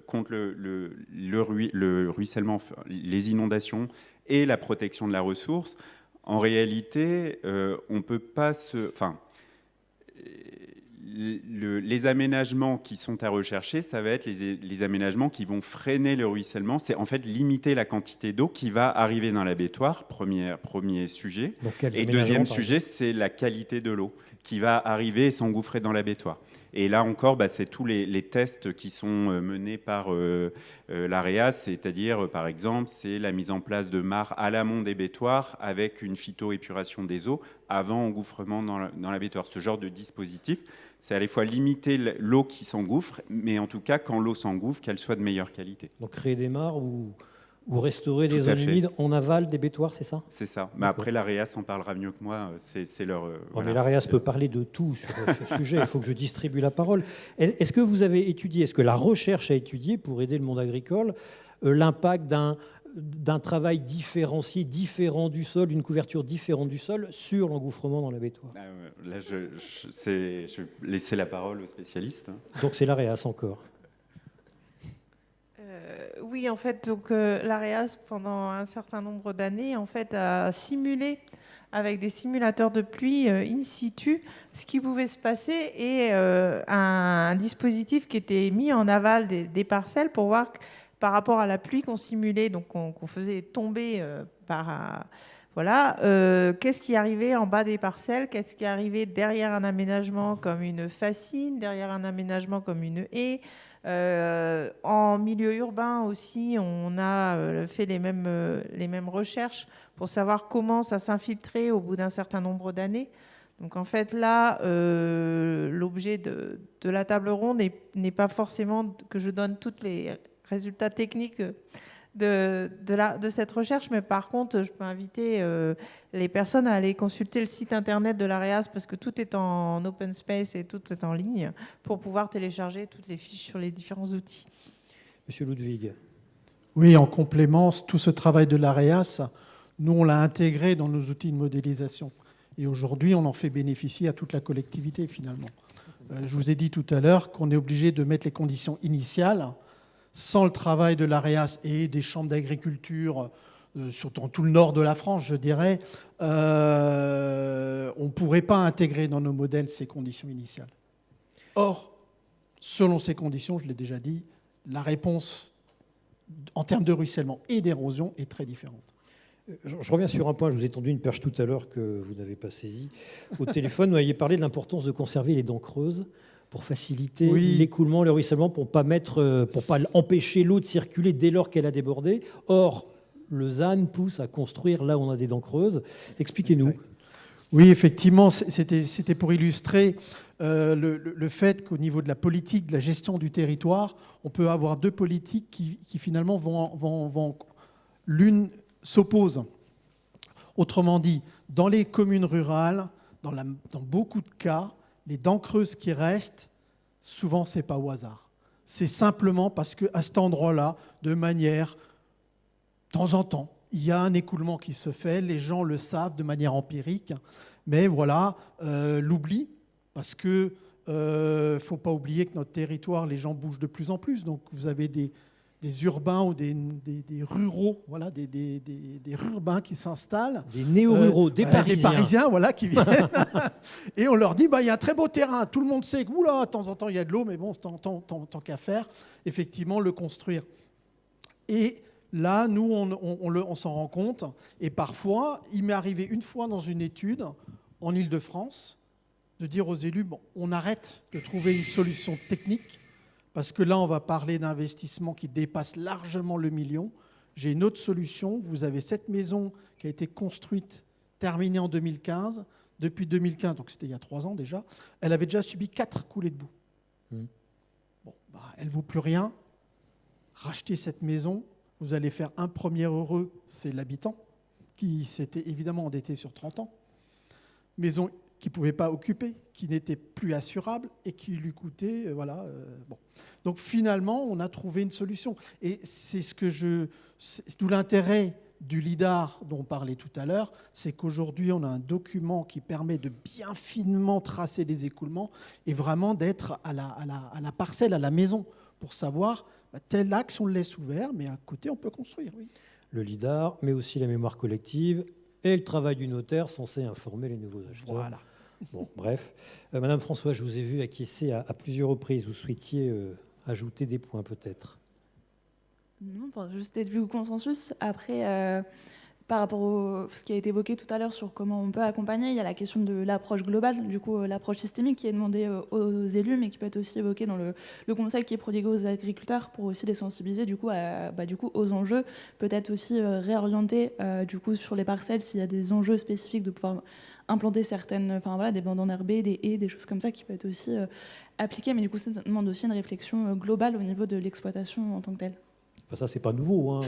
contre le ruissellement, les inondations et la protection de la ressource, en réalité, on ne peut pas les aménagements qui sont à rechercher, ça va être les aménagements qui vont freiner le ruissellement. C'est en fait limiter la quantité d'eau qui va arriver dans l'abattoir, premier sujet. Et deuxième sujet, c'est la qualité de l'eau qui va arriver et s'engouffrer dans l'abattoir. Et là encore, c'est tous les tests qui sont menés par l'AREAS, c'est-à-dire, par exemple, c'est la mise en place de mares à l'amont des bétoirs avec une phytoépuration des eaux avant engouffrement dans l'abattoir. Ce genre de dispositif, c'est à la fois limiter l'eau qui s'engouffre, mais en tout cas, quand l'eau s'engouffre, qu'elle soit de meilleure qualité. Donc créer des mares ou restaurer des zones humides en aval des bétoirs, c'est ça? C'est ça. Mais après, l'AREAS en parlera mieux que moi. C'est leur. Mais l'AREAS peut parler de tout sur ce sujet. Il faut que je distribue la parole. Est-ce que vous avez étudié, est-ce que la recherche a étudié, pour aider le monde agricole, l'impact d'un travail différencié, différent du sol, d'une couverture différente du sol sur l'engouffrement dans l'abattoir? Là, je vais laisser la parole aux spécialistes. Donc c'est l'AREAS encore. Oui, en fait, donc l'AREAS, pendant un certain nombre d'années, en fait, a simulé avec des simulateurs de pluie in situ ce qui pouvait se passer et un dispositif qui était mis en aval des parcelles pour voir par rapport à la pluie qu'on simulait, donc qu'on faisait tomber voilà, qu'est-ce qui arrivait en bas des parcelles, qu'est-ce qui arrivait derrière un aménagement comme une fascine, derrière un aménagement comme une haie. En milieu urbain aussi, on a fait les mêmes recherches pour savoir comment ça s'infiltrait au bout d'un certain nombre d'années. Donc en fait là, l'objet de la table ronde n'est pas forcément que je donne tous les résultats techniques de cette recherche, mais par contre, je peux inviter les personnes à aller consulter le site internet de l'AREAS parce que tout est en open space et tout est en ligne pour pouvoir télécharger toutes les fiches sur les différents outils. Monsieur Ludwig. Oui, en complément, tout ce travail de l'AREAS, nous, on l'a intégré dans nos outils de modélisation. Et aujourd'hui, on en fait bénéficier à toute la collectivité, finalement. Je vous ai dit tout à l'heure qu'on est obligé de mettre les conditions initiales. Sans le travail de l'AREAS et des chambres d'agriculture, surtout dans tout le nord de la France, je dirais, on ne pourrait pas intégrer dans nos modèles ces conditions initiales. Or, selon ces conditions, je l'ai déjà dit, la réponse en termes de ruissellement et d'érosion est très différente. Je reviens sur un point, je vous ai tendu une perche tout à l'heure que vous n'avez pas saisie. Au téléphone, vous aviez parlé de l'importance de conserver les dents creuses pour faciliter l'écoulement, le ruissellement, pour ne pas empêcher l'eau de circuler dès lors qu'elle a débordé. Or, le ZAN pousse à construire là où on a des dents creuses. Expliquez-nous. Oui, effectivement, c'était pour illustrer le fait qu'au niveau de la politique, de la gestion du territoire, on peut avoir deux politiques qui finalement vont l'une s'oppose. Autrement dit, dans les communes rurales, dans beaucoup de cas, les dents creuses qui restent, souvent, ce n'est pas au hasard. C'est simplement parce qu'à cet endroit-là, de manière, de temps en temps, il y a un écoulement qui se fait, les gens le savent de manière empirique, mais voilà, l'oubli, parce qu'il ne faut pas oublier que notre territoire, les gens bougent de plus en plus, donc vous avez des urbains ou des ruraux, voilà, des urbains qui s'installent. Des néo-ruraux, des Parisiens. Des Parisiens, voilà, qui viennent. Et on leur dit, il y a un très beau terrain. Tout le monde sait que, de temps en temps, il y a de l'eau, mais bon, tant qu'à faire, effectivement, le construire. Et là, nous, on s'en rend compte. Et parfois, il m'est arrivé une fois dans une étude en Île-de-France de dire aux élus, on arrête de trouver une solution technique parce que là, on va parler d'investissements qui dépassent largement le million. J'ai une autre solution. Vous avez cette maison qui a été construite, terminée en 2015. Depuis 2015, donc c'était il y a 3 ans déjà, elle avait déjà subi 4 coulées de boue. Elle ne vaut plus rien. Rachetez cette maison. Vous allez faire un premier heureux, c'est l'habitant, qui s'était évidemment endetté sur 30 ans. Maison qui ne pouvait pas occuper, qui n'était plus assurable et qui lui coûtait... Donc finalement, on a trouvé une solution. Et c'est d'où l'intérêt du LIDAR dont on parlait tout à l'heure, c'est qu'aujourd'hui, on a un document qui permet de bien finement tracer les écoulements et vraiment d'être à la parcelle, à la maison, pour savoir tel axe, on le laisse ouvert, mais à côté, on peut construire. Oui. Le LIDAR, mais aussi la mémoire collective et le travail du notaire censé informer les nouveaux acheteurs. Voilà. Bon, bref. Madame François, je vous ai vu acquiescer à plusieurs reprises. Vous souhaitiez ajouter des points peut-être? Non, juste être vu au consensus. Après, par rapport à ce qui a été évoqué tout à l'heure sur comment on peut accompagner, il y a la question de l'approche globale, du coup l'approche systémique qui est demandée aux élus, mais qui peut être aussi évoquée dans le conseil qui est prodigué aux agriculteurs pour aussi les sensibiliser aux enjeux, peut-être aussi réorienter sur les parcelles s'il y a des enjeux spécifiques de pouvoir implanter des bandes enherbées, des haies, des choses comme ça qui peut être aussi appliquées, mais du coup ça demande aussi une réflexion globale au niveau de l'exploitation en tant que telle. Enfin, ça, c'est pas nouveau,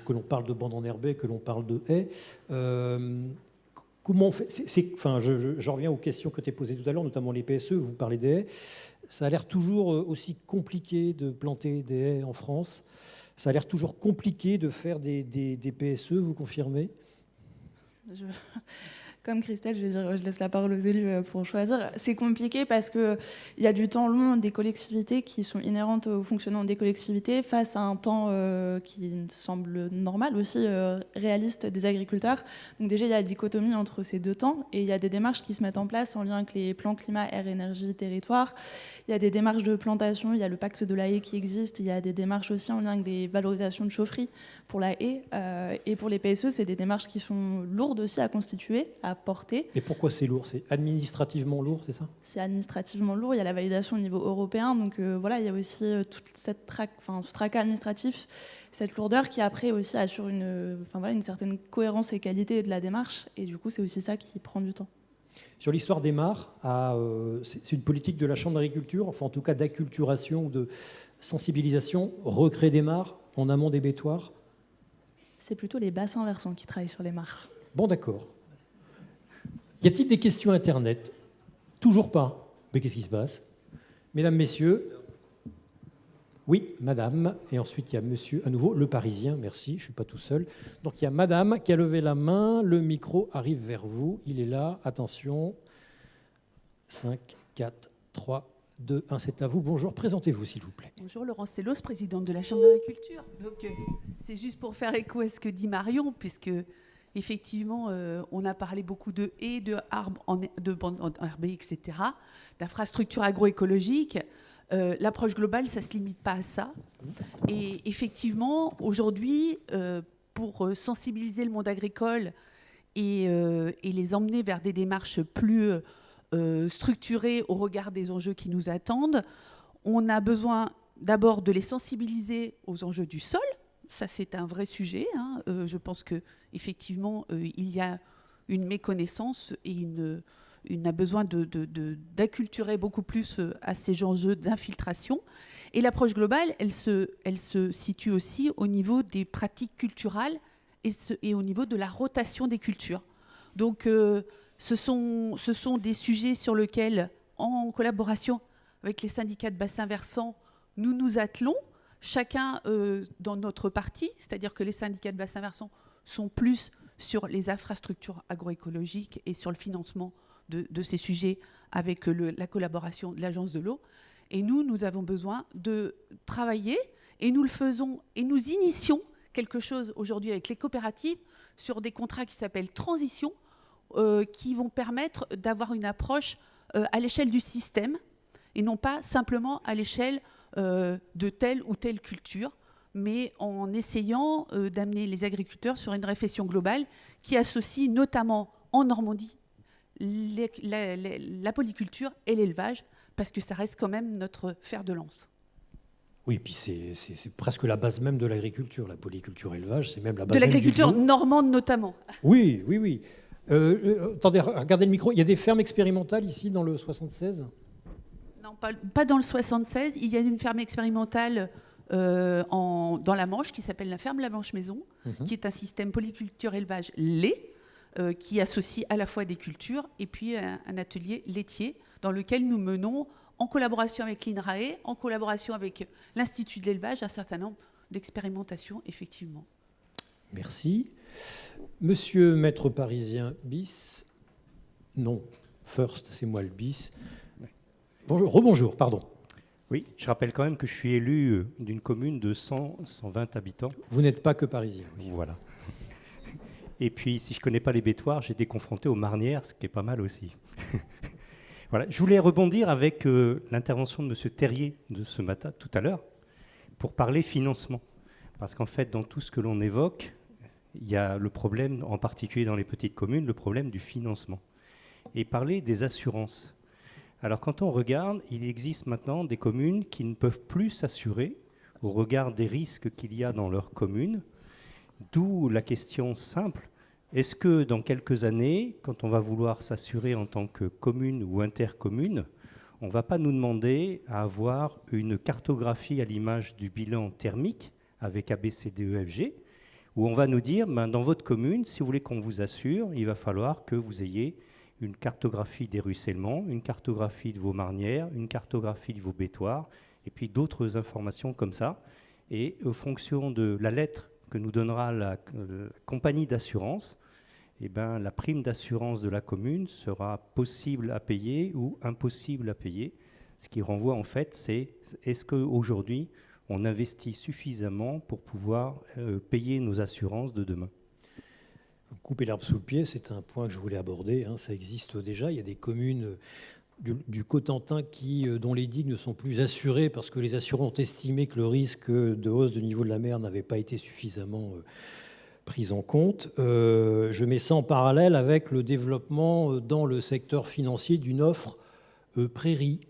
que l'on parle de bandes enherbées, que l'on parle de haies. Comment on fait je reviens aux questions que tu as posées tout à l'heure, notamment les PSE, vous parlez des haies. Ça a l'air toujours aussi compliqué de planter des haies en France. Ça a l'air toujours compliqué de faire des PSE, vous confirmez ? Comme Christelle, je vais dire, je laisse la parole aux élus pour choisir. C'est compliqué parce qu'il y a du temps long des collectivités qui sont inhérentes au fonctionnement des collectivités face à un temps qui semble normal aussi, réaliste des agriculteurs. Donc déjà, il y a la dichotomie entre ces deux temps et il y a des démarches qui se mettent en place en lien avec les plans climat, air, énergie, territoire. Il y a des démarches de plantation, il y a le pacte de la haie qui existe, il y a des démarches aussi en lien avec des valorisations de chaufferie pour la haie. Et pour les PSE, c'est des démarches qui sont lourdes aussi à constituer, à porter. Et pourquoi c'est lourd? C'est administrativement lourd, c'est ça? C'est administrativement lourd, il y a la validation au niveau européen, donc voilà, il y a aussi toute cette ce tracas administratif, cette lourdeur qui après aussi assure une certaine cohérence et qualité de la démarche, et du coup c'est aussi ça qui prend du temps. Sur l'histoire des mares, c'est une politique de la Chambre d'agriculture, enfin en tout cas d'acculturation ou de sensibilisation, recréer des mares en amont des bétoirs? C'est plutôt les bassins versants qui travaillent sur les mares. Bon, d'accord. Y a-t-il des questions Internet? Toujours pas. Mais qu'est-ce qui se passe? Mesdames, messieurs. Oui, madame. Et ensuite, il y a monsieur, à nouveau, le Parisien. Merci, je ne suis pas tout seul. Donc, il y a madame qui a levé la main. Le micro arrive vers vous. Il est là. Attention. 5, 4, 3, 2, 1. C'est à vous. Bonjour. Présentez-vous, s'il vous plaît. Bonjour, Laurence Sellos, présidente de la Chambre d'agriculture. Donc, c'est juste pour faire écho à ce que dit Marion, puisque effectivement, on a parlé beaucoup de haies, de bandes enherbées, etc., d'infrastructures agroécologiques. L'approche globale, ça ne se limite pas à ça. Et effectivement, aujourd'hui, pour sensibiliser le monde agricole et les emmener vers des démarches plus structurées au regard des enjeux qui nous attendent, on a besoin d'abord de les sensibiliser aux enjeux du sol. Ça, c'est un vrai sujet. Je pense qu'effectivement, il y a une méconnaissance et on a besoin d'acculturer beaucoup plus à ces enjeux d'infiltration. Et l'approche globale, elle se situe aussi au niveau des pratiques culturales et au niveau de la rotation des cultures. Donc, ce sont des sujets sur lesquels, en collaboration avec les syndicats de bassins versants, nous nous attelons, chacun dans notre partie, c'est-à-dire que les syndicats de bassins versants sont plus sur les infrastructures agroécologiques et sur le financement de ces sujets avec la collaboration de l'Agence de l'eau. Et nous avons besoin de travailler, et nous le faisons, et nous initions quelque chose aujourd'hui avec les coopératives sur des contrats qui s'appellent Transition, qui vont permettre d'avoir une approche à l'échelle du système, et non pas simplement à l'échelle de telle ou telle culture, mais en essayant d'amener les agriculteurs sur une réflexion globale qui associe notamment en Normandie la polyculture et l'élevage, parce que ça reste quand même notre fer de lance. Oui, puis c'est presque la base même de l'agriculture, la polyculture élevage, c'est même la base de même l'agriculture du bio. normande notamment. Oui, oui, oui. Attendez, regardez le micro. Il y a des fermes expérimentales ici dans le 76 ? Non, pas dans le 76. Il y a une ferme expérimentale dans la Manche qui s'appelle la ferme La Manche Maison, qui est un système polyculture élevage lait qui associe à la fois des cultures et puis un atelier laitier dans lequel nous menons, en collaboration avec l'INRAE, en collaboration avec l'Institut de l'élevage, un certain nombre d'expérimentations, effectivement. Merci. Monsieur Maître Parisien bis. Non, first, c'est moi le bis. Bonjour, rebonjour, pardon. Oui, je rappelle quand même que je suis élu d'une commune de 120 habitants. Vous n'êtes pas que parisien. Oui. Voilà. Et puis, si je ne connais pas les bétoirs, j'ai été confronté aux marnières, ce qui est pas mal aussi. Voilà. Je voulais rebondir avec l'intervention de M. Terrier de ce matin, tout à l'heure, pour parler financement. Parce qu'en fait, dans tout ce que l'on évoque, il y a le problème, en particulier dans les petites communes, le problème du financement. Et parler des assurances. Alors, quand on regarde, il existe maintenant des communes qui ne peuvent plus s'assurer au regard des risques qu'il y a dans leur commune. D'où la question simple, est-ce que dans quelques années, quand on va vouloir s'assurer en tant que commune ou intercommune, on ne va pas nous demander à avoir une cartographie à l'image du bilan thermique avec ABCDEFG, où on va nous dire, dans votre commune, si vous voulez qu'on vous assure, il va falloir que vous ayez une cartographie des ruissellements, une cartographie de vos marnières, une cartographie de vos bétoirs, et puis d'autres informations comme ça. Et en fonction de la lettre que nous donnera la compagnie d'assurance, eh ben, la prime d'assurance de la commune sera possible à payer ou impossible à payer. Ce qui renvoie en fait, c'est est-ce qu'aujourd'hui, on investit suffisamment pour pouvoir payer nos assurances de demain? Couper l'herbe sous le pied, c'est un point que je voulais aborder. Ça existe déjà. Il y a des communes du Cotentin dont les digues ne sont plus assurées parce que les assureurs ont estimé que le risque de hausse du niveau de la mer n'avait pas été suffisamment pris en compte. Je mets ça en parallèle avec le développement dans le secteur financier d'une offre prairie,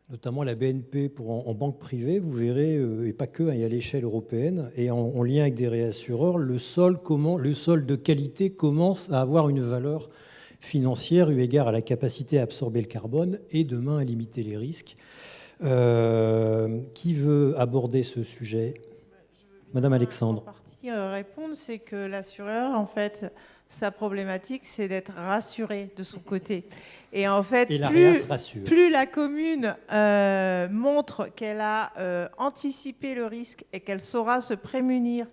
notamment la BNP en banque privée, vous verrez, et pas que, il y a l'échelle européenne, et en lien avec des réassureurs, le sol de qualité commence à avoir une valeur financière eu égard à la capacité à absorber le carbone et demain à limiter les risques. Qui veut aborder ce sujet? Madame Alexandre. En partie répondre, c'est que l'assureur, en fait, sa problématique, c'est d'être rassuré de son côté. Et en fait, plus la commune montre qu'elle a anticipé le risque et qu'elle saura se prémunir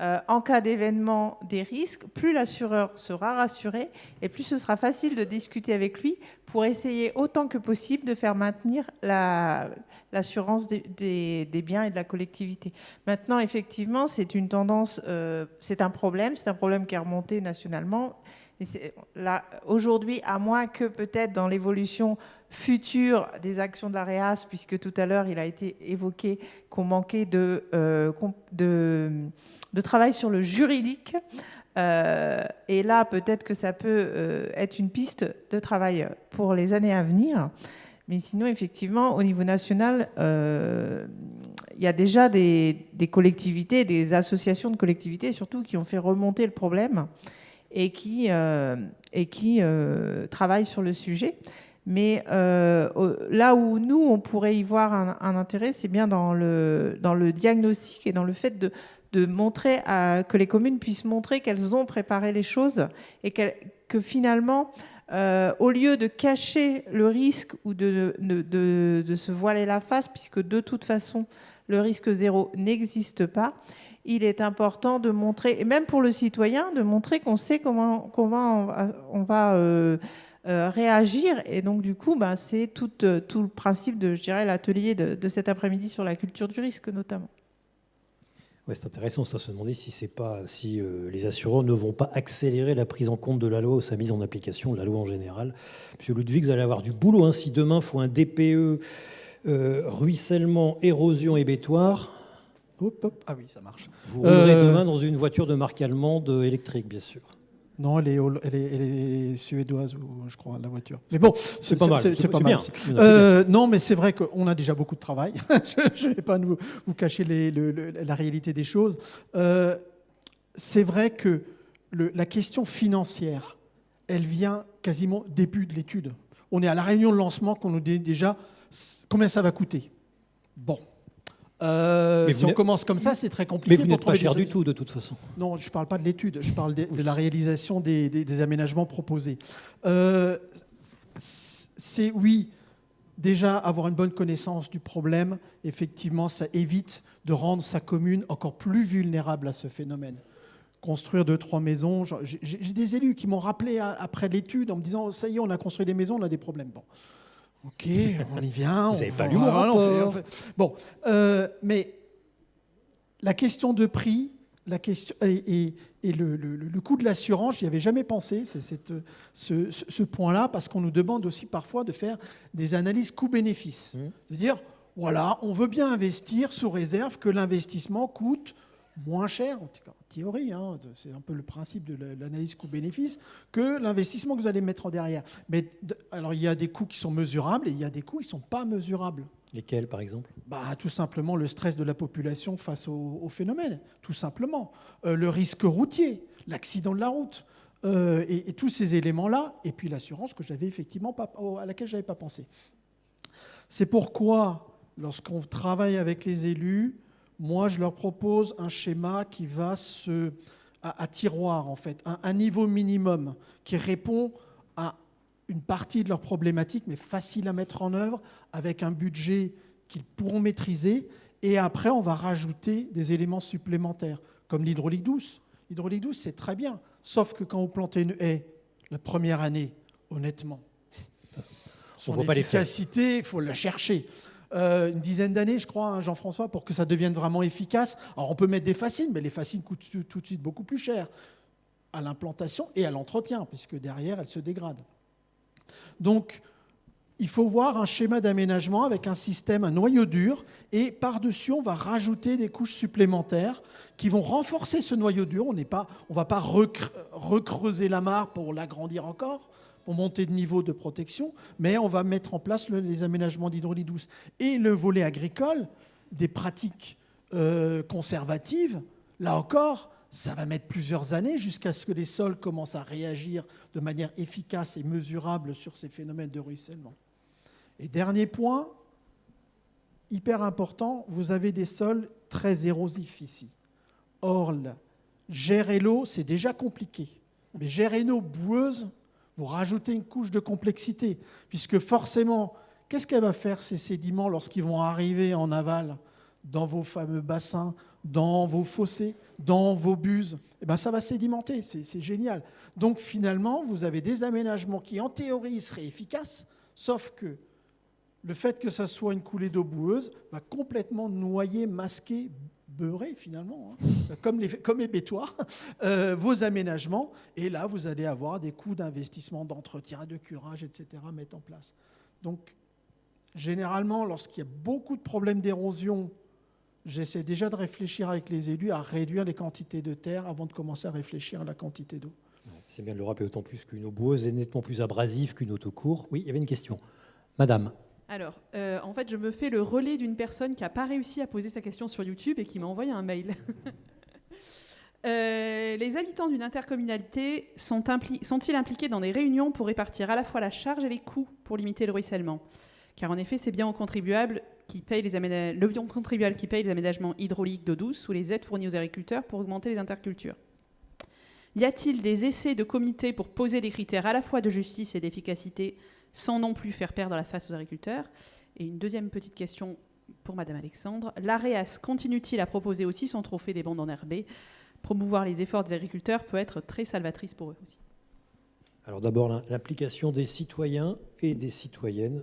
en cas d'événement des risques, plus l'assureur sera rassuré et plus ce sera facile de discuter avec lui pour essayer autant que possible de faire maintenir l'assurance des biens et de la collectivité. Maintenant, effectivement, c'est une tendance, c'est un problème qui est remonté nationalement. Aujourd'hui, à moins que peut-être dans l'évolution future des actions de la REAS, puisque tout à l'heure il a été évoqué qu'on manquait de travail sur le juridique, et là peut-être que ça peut être une piste de travail pour les années à venir. Mais sinon, effectivement, au niveau national, il y a déjà des collectivités, des associations de collectivités surtout, qui ont fait remonter le problème et qui travaillent sur le sujet. Mais là où nous, on pourrait y voir un intérêt, c'est bien dans le diagnostic et dans le fait de montrer que les communes puissent montrer qu'elles ont préparé les choses et que finalement, au lieu de cacher le risque ou de se voiler la face, puisque de toute façon, le risque zéro n'existe pas, il est important de montrer, et même pour le citoyen, de montrer qu'on sait comment on va réagir. Et donc, du coup, c'est tout le principe de, je dirais, l'atelier de cet après-midi sur la culture du risque, notamment. Ouais, c'est intéressant, ça, se demander si les assureurs ne vont pas accélérer la prise en compte de la loi ou sa mise en application de la loi en général. Monsieur Ludwig, vous allez avoir du boulot. Si demain, il faut un DPE, ruissellement, érosion et bétoir. Ah oui, ça marche. Vous roulerez demain dans une voiture de marque allemande électrique, bien sûr. Non, elle est suédoise, je crois, la voiture. Mais bon, c'est pas mal. C'est pas mal. Non, mais c'est vrai qu'on a déjà beaucoup de travail. Je ne vais pas vous cacher la réalité des choses. C'est vrai que la question financière, elle vient quasiment au début de l'étude. On est à la réunion de lancement qu'on nous dit déjà combien ça va coûter. Bon. Si on commence comme ça, c'est très compliqué. Mais vous n'êtes pas cher du tout, de toute façon. Non, je ne parle pas de l'étude, je parle de la réalisation des aménagements proposés. C'est, oui, déjà avoir une bonne connaissance du problème, effectivement, ça évite de rendre sa commune encore plus vulnérable à ce phénomène. Construire 2-3 maisons, j'ai des élus qui m'ont rappelé après l'étude en me disant « ça y est, on a construit des maisons, on a des problèmes ». Bon. Ok, on y vient. Vous n'avez pas lu mon rapport. Bon, mais la question de prix, et le coût de l'assurance, j'y avais jamais pensé, c'est ce point-là, parce qu'on nous demande aussi parfois de faire des analyses coût-bénéfice. C'est-à-dire, voilà, on veut bien investir sous réserve que l'investissement coûte moins cher, en théorie, c'est un peu le principe de l'analyse coût-bénéfice, que l'investissement que vous allez mettre en derrière. Mais alors, il y a des coûts qui sont mesurables et il y a des coûts qui ne sont pas mesurables. Lesquels, par exemple ? Tout simplement le stress de la population face au phénomène, tout simplement. Le risque routier, l'accident de la route, et tous ces éléments-là, et puis l'assurance que j'avais effectivement à laquelle je n'avais pas pensé. C'est pourquoi, lorsqu'on travaille avec les élus, moi, je leur propose un schéma qui va à tiroir, en fait, un niveau minimum qui répond à une partie de leurs problématiques, mais facile à mettre en œuvre, avec un budget qu'ils pourront maîtriser. Et après, on va rajouter des éléments supplémentaires, comme l'hydraulique douce. L'hydraulique douce, c'est très bien, Sauf que quand vous plantez une haie, la première année, honnêtement, son efficacité, il faut la chercher. Une dizaine d'années, je crois, hein, Jean-François, pour que ça devienne vraiment efficace. Alors, on peut mettre des fascines, mais les fascines coûtent tout de suite beaucoup plus cher à l'implantation et à l'entretien, puisque derrière, elles se dégradent. Donc, il faut voir un schéma d'aménagement avec un système, un noyau dur, et par-dessus, on va rajouter des couches supplémentaires qui vont renforcer ce noyau dur. On ne va pas recreuser la mare pour l'agrandir encore, pour monter de niveau de protection, mais on va mettre en place les aménagements d'hydraulie douce. Et le volet agricole, des pratiques conservatives, là encore, ça va mettre plusieurs années jusqu'à ce que les sols commencent à réagir de manière efficace et mesurable sur ces phénomènes de ruissellement. Et dernier point, hyper important, vous avez des sols très érosifs ici. Or, gérer l'eau, c'est déjà compliqué. Mais gérer une eau boueuse, vous rajoutez une couche de complexité, puisque forcément, qu'est-ce qu'elle va faire ces sédiments lorsqu'ils vont arriver en aval dans vos fameux bassins, dans vos fossés, dans vos buses? Eh bien, ça va sédimenter, c'est génial. Donc finalement, vous avez des aménagements qui, en théorie, seraient efficaces, sauf que le fait que ça soit une coulée d'eau boueuse va complètement noyer, masquer, beurrer finalement, hein, comme les bétoirs, vos aménagements. Et là, vous allez avoir des coûts d'investissement, d'entretien, de curage, etc. à mettre en place. Donc, généralement, lorsqu'il y a beaucoup de problèmes d'érosion, j'essaie déjà de réfléchir avec les élus à réduire les quantités de terre avant de commencer à réfléchir à la quantité d'eau. C'est bien de le rappeler, d'autant plus qu'une eau boueuse est nettement plus abrasive qu'une eau tout court. Oui, il y avait une question. Madame. Alors, en fait, je me fais le relais d'une personne qui n'a pas réussi à poser sa question sur YouTube et qui m'a envoyé un mail. Les habitants d'une intercommunalité sont-ils impliqués dans des réunions pour répartir à la fois la charge et les coûts pour limiter le ruissellement? Car en effet, c'est bien le contribuable qui paye les aménagements hydrauliques d'eau douce ou les aides fournies aux agriculteurs pour augmenter les intercultures. Y a-t-il des essais de comités pour poser des critères à la fois de justice et d'efficacité sans non plus faire perdre la face aux agriculteurs? Et une deuxième petite question pour Madame Alexandre. L'AREAS continue-t-il à proposer aussi son trophée des bandes enherbées? Promouvoir les efforts des agriculteurs peut être très salvatrice pour eux aussi. Alors d'abord, l'implication des citoyens et des citoyennes.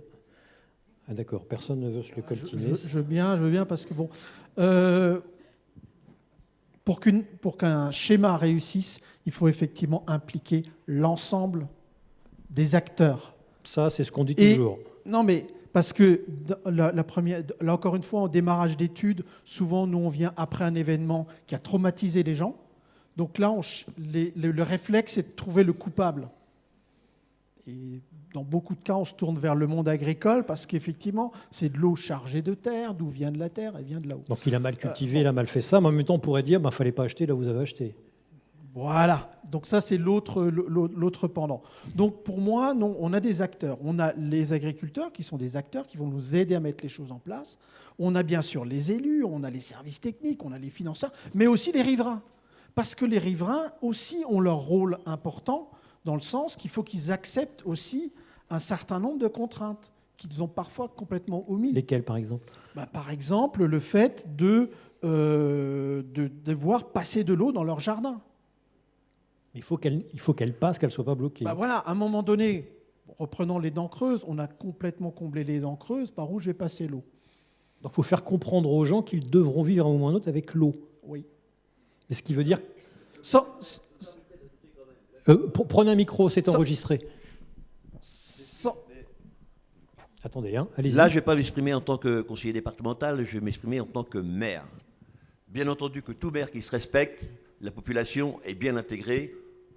Ah d'accord, personne ne veut se le coltiner. Je veux bien, parce que bon, pour qu'un schéma réussisse, il faut effectivement impliquer l'ensemble des acteurs. Ça, c'est ce qu'on dit toujours. Non, mais parce que là encore une fois, en démarrage d'études, souvent, nous, on vient après un événement qui a traumatisé les gens. Donc là, le réflexe, c'est de trouver le coupable. Et dans beaucoup de cas, on se tourne vers le monde agricole parce qu'effectivement, c'est de l'eau chargée de terre. D'où vient de la terre? Elle vient de là-haut. Donc il a mal cultivé, il a mal fait ça, mais en même temps, on pourrait dire il ne fallait pas acheter là où vous avez acheté. Voilà, donc ça c'est l'autre pendant. Donc pour moi, non, on a des acteurs. On a les agriculteurs qui sont des acteurs qui vont nous aider à mettre les choses en place. On a bien sûr les élus, on a les services techniques, on a les financeurs, mais aussi les riverains. Parce que les riverains aussi ont leur rôle important dans le sens qu'il faut qu'ils acceptent aussi un certain nombre de contraintes qu'ils ont parfois complètement omis. Lesquelles par exemple? Par exemple, le fait de devoir passer de l'eau dans leur jardin. Il faut qu'elle passe, qu'elle ne soit pas bloquée. Voilà, à un moment donné, reprenons les dents creuses, on a complètement comblé les dents creuses, par où je vais passer l'eau? Donc il faut faire comprendre aux gens qu'ils devront vivre à un moment ou à un autre avec l'eau. Oui. Mais ce qui veut dire... Prenez un micro, c'est enregistré. Attendez, allez-y. Là, je ne vais pas m'exprimer en tant que conseiller départemental, je vais m'exprimer en tant que maire. Bien entendu que tout maire qui se respecte, la population est bien intégrée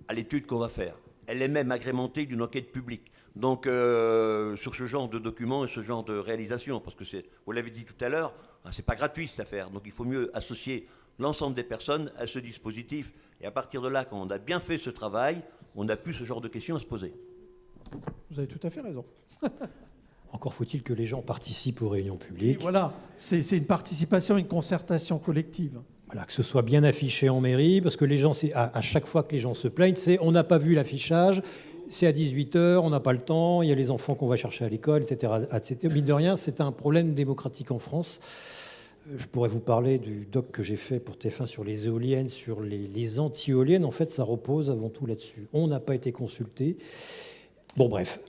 à l'étude qu'on va faire. Elle est même agrémentée d'une enquête publique. Donc, sur ce genre de documents et ce genre de réalisation, parce que vous l'avez dit tout à l'heure, c'est pas gratuit cette affaire. Donc, il faut mieux associer l'ensemble des personnes à ce dispositif. Et à partir de là, quand on a bien fait ce travail, on n'a plus ce genre de questions à se poser. Vous avez tout à fait raison. Encore faut-il que les gens participent aux réunions publiques. Et voilà, c'est une participation, une concertation collective. Voilà, que ce soit bien affiché en mairie, parce que les gens, à chaque fois que les gens se plaignent, c'est on n'a pas vu l'affichage, c'est à 18h, on n'a pas le temps, il y a les enfants qu'on va chercher à l'école, etc. Mine de rien, c'est un problème démocratique en France. Je pourrais vous parler du doc que j'ai fait pour TF1 sur les éoliennes, sur les anti-éoliennes. En fait, ça repose avant tout là-dessus. On n'a pas été consulté. Bon, bref.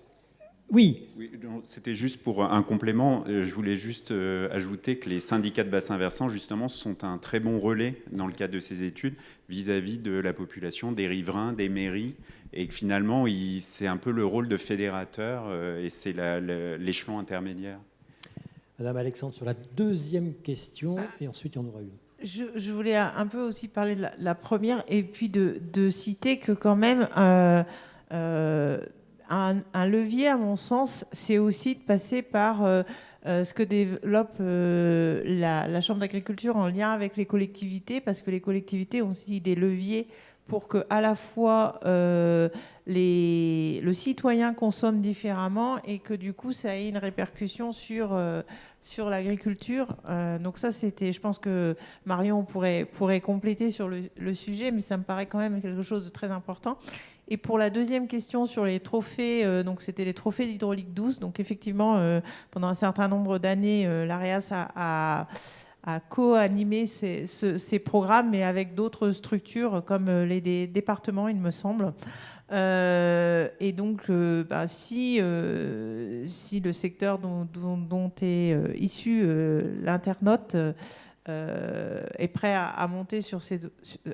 Oui. Oui, c'était juste pour un complément. Je voulais juste ajouter que les syndicats de bassin versant, justement, sont un très bon relais dans le cadre de ces études vis-à-vis de la population, des riverains, des mairies, et que finalement, c'est un peu le rôle de fédérateur et c'est l'échelon intermédiaire. Madame Alexandre, sur la deuxième question, et ensuite il y en aura une. Je voulais un peu aussi parler de la première, et puis de citer que quand même... un levier, à mon sens, c'est aussi de passer par ce que développe la Chambre d'agriculture en lien avec les collectivités, parce que les collectivités ont aussi des leviers pour que à la fois le citoyen consomme différemment et que du coup ça ait une répercussion sur l'agriculture. Donc ça, je pense que Marion pourrait compléter sur le sujet, mais ça me paraît quand même quelque chose de très important. Et pour la deuxième question sur les trophées, donc c'était les trophées d'hydraulique douce. Donc effectivement, pendant un certain nombre d'années, l'AREAS a co-animé ces programmes, mais avec d'autres structures comme les départements, il me semble. Et donc, si le secteur dont est issu l'internaute est prêt à monter sur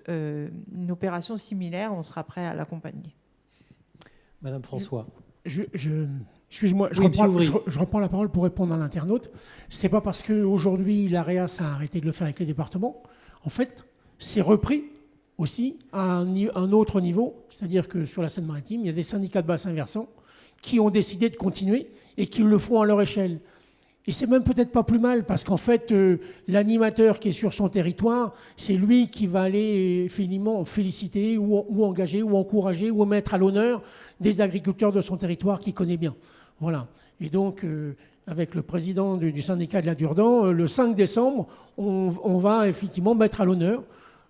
une opération similaire, on sera prêt à l'accompagner. Madame François. Excusez-moi, je reprends la parole pour répondre à l'internaute. C'est pas parce qu'aujourd'hui l'AREAS a arrêté de le faire avec les départements. En fait, c'est repris aussi à un autre niveau. C'est-à-dire que sur la Seine-Maritime, il y a des syndicats de bassin versant qui ont décidé de continuer et qui le font à leur échelle. Et c'est même peut-être pas plus mal, parce qu'en fait, l'animateur qui est sur son territoire, c'est lui qui va aller finalement féliciter ou engager ou encourager ou mettre à l'honneur des agriculteurs de son territoire qu'il connaît bien. Voilà. Et donc, avec le président du syndicat de la Durdan, le 5 décembre, on va effectivement mettre à l'honneur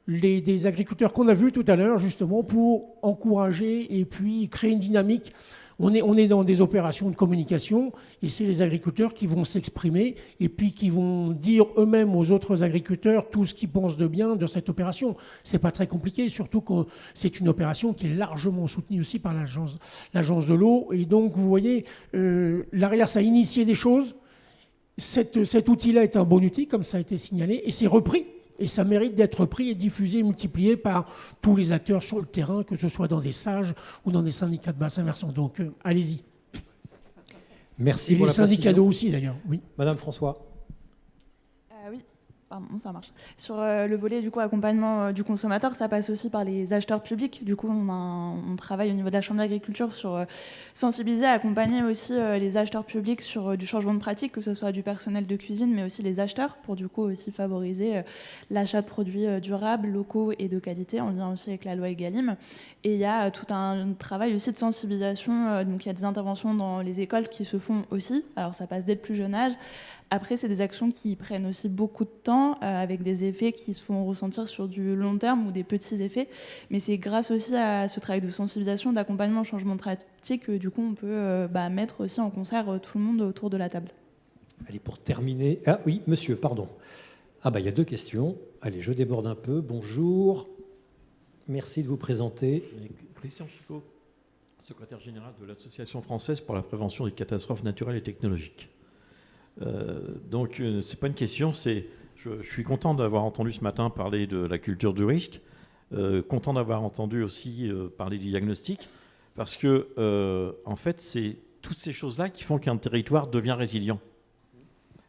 des agriculteurs qu'on a vus tout à l'heure, justement, pour encourager et puis créer une dynamique. On est dans des opérations de communication et c'est les agriculteurs qui vont s'exprimer et puis qui vont dire eux-mêmes aux autres agriculteurs tout ce qu'ils pensent de bien de cette opération. C'est pas très compliqué, surtout que c'est une opération qui est largement soutenue aussi par l'agence de l'eau. Et donc, vous voyez, l'AREAS a initié des choses. Cet outil-là est un bon outil, comme ça a été signalé, et c'est repris. Et ça mérite d'être pris et diffusé et multiplié par tous les acteurs sur le terrain, que ce soit dans des SAGE ou dans des syndicats de bassin versant. Donc, allez-y. Merci et pour les la syndicats précision. d'eau aussi, d'ailleurs. Oui. Madame François. Oui, pardon, ça marche. Sur le volet du coup accompagnement du consommateur, ça passe aussi par les acheteurs publics. Du coup, on travaille au niveau de la Chambre d'agriculture sur sensibiliser, accompagner aussi les acheteurs publics sur du changement de pratique, que ce soit du personnel de cuisine, mais aussi les acheteurs, pour du coup aussi favoriser l'achat de produits durables, locaux et de qualité, en lien aussi avec la loi Egalim. Et il y a tout un travail aussi de sensibilisation. Donc il y a des interventions dans les écoles qui se font aussi. Alors ça passe dès le plus jeune âge. Après, c'est des actions qui prennent aussi beaucoup de temps, avec des effets qui se font ressentir sur du long terme ou des petits effets. Mais c'est grâce aussi à ce travail de sensibilisation, d'accompagnement au changement de pratique que du coup, on peut mettre aussi en concert tout le monde autour de la table. Allez, pour terminer... Ah oui, monsieur, pardon. Ah bah il y a deux questions. Allez, je déborde un peu. Bonjour. Merci de vous présenter. Christian Chicot, secrétaire général de l'Association française pour la prévention des catastrophes naturelles et technologiques. Donc, c'est pas une question, je suis content d'avoir entendu ce matin parler de la culture du risque, content d'avoir entendu aussi parler du diagnostic, parce que, en fait, c'est toutes ces choses-là qui font qu'un territoire devient résilient.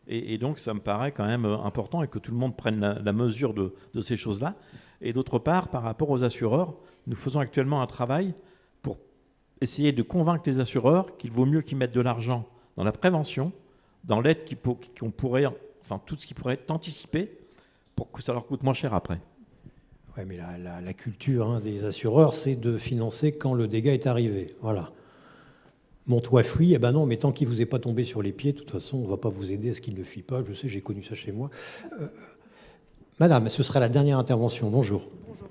Et donc, ça me paraît quand même important et que tout le monde prenne la mesure de ces choses-là. Et d'autre part, par rapport aux assureurs, nous faisons actuellement un travail pour essayer de convaincre les assureurs qu'il vaut mieux qu'ils mettent de l'argent dans la prévention, dans l'aide qu'on pourrait, enfin tout ce qui pourrait être anticipé pour que ça leur coûte moins cher après. Oui, mais la culture des assureurs, c'est de financer quand le dégât est arrivé. Voilà. Mon toit fuit, eh ben non, mais tant qu'il ne vous est pas tombé sur les pieds, de toute façon, on ne va pas vous aider à ce qu'il ne fuit pas. Je sais, j'ai connu ça chez moi. Madame, ce sera la dernière intervention. Bonjour. Bonjour.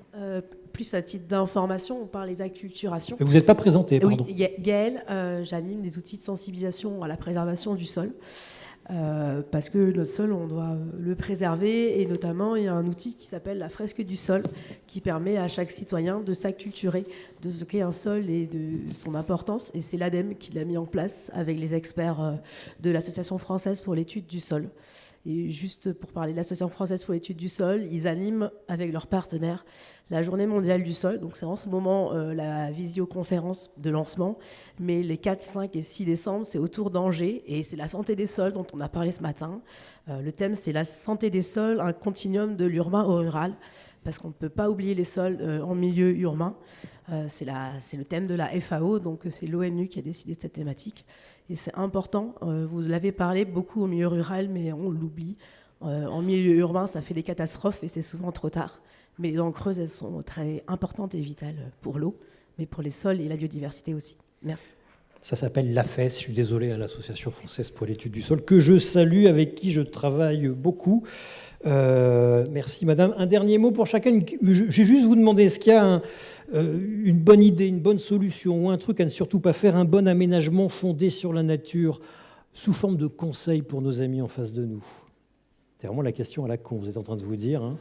Plus à titre d'information, on parlait d'acculturation. Vous n'êtes pas présentée, pardon. Oui, Gaëlle, j'anime des outils de sensibilisation à la préservation du sol. parce que notre sol, on doit le préserver, et notamment il y a un outil qui s'appelle la fresque du sol, qui permet à chaque citoyen de s'acculturer de ce qu'est un sol et de son importance, et c'est l'ADEME qui l'a mis en place avec les experts de l'Association française pour l'étude du sol. Et juste pour parler de l'Association française pour l'étude du sol, ils animent avec leurs partenaires la Journée mondiale du sol. Donc c'est en ce moment la visioconférence de lancement, mais les 4, 5 et 6 décembre, c'est autour d'Angers, et c'est la santé des sols dont on a parlé ce matin. Le thème, c'est la santé des sols, un continuum de l'urbain au rural, parce qu'on ne peut pas oublier les sols en milieu urbain. C'est le thème de la FAO, donc c'est l'ONU qui a décidé de cette thématique. Et c'est important, vous l'avez parlé beaucoup au milieu rural, mais on l'oublie. En milieu urbain, ça fait des catastrophes et c'est souvent trop tard. Mais les dents creuses, elles sont très importantes et vitales pour l'eau, mais pour les sols et la biodiversité aussi. Merci. Ça s'appelle l'AFES, je suis désolé, à l'Association française pour l'étude du sol, que je salue, avec qui je travaille beaucoup. Merci madame. Un dernier mot pour chacun. J'ai juste vous demander, est-ce qu'il y a une bonne idée, une bonne solution, ou un truc à ne surtout pas faire, un bon aménagement fondé sur la nature, sous forme de conseils pour nos amis en face de nous? C'est vraiment la question à la con, vous êtes en train de vous dire. Hein.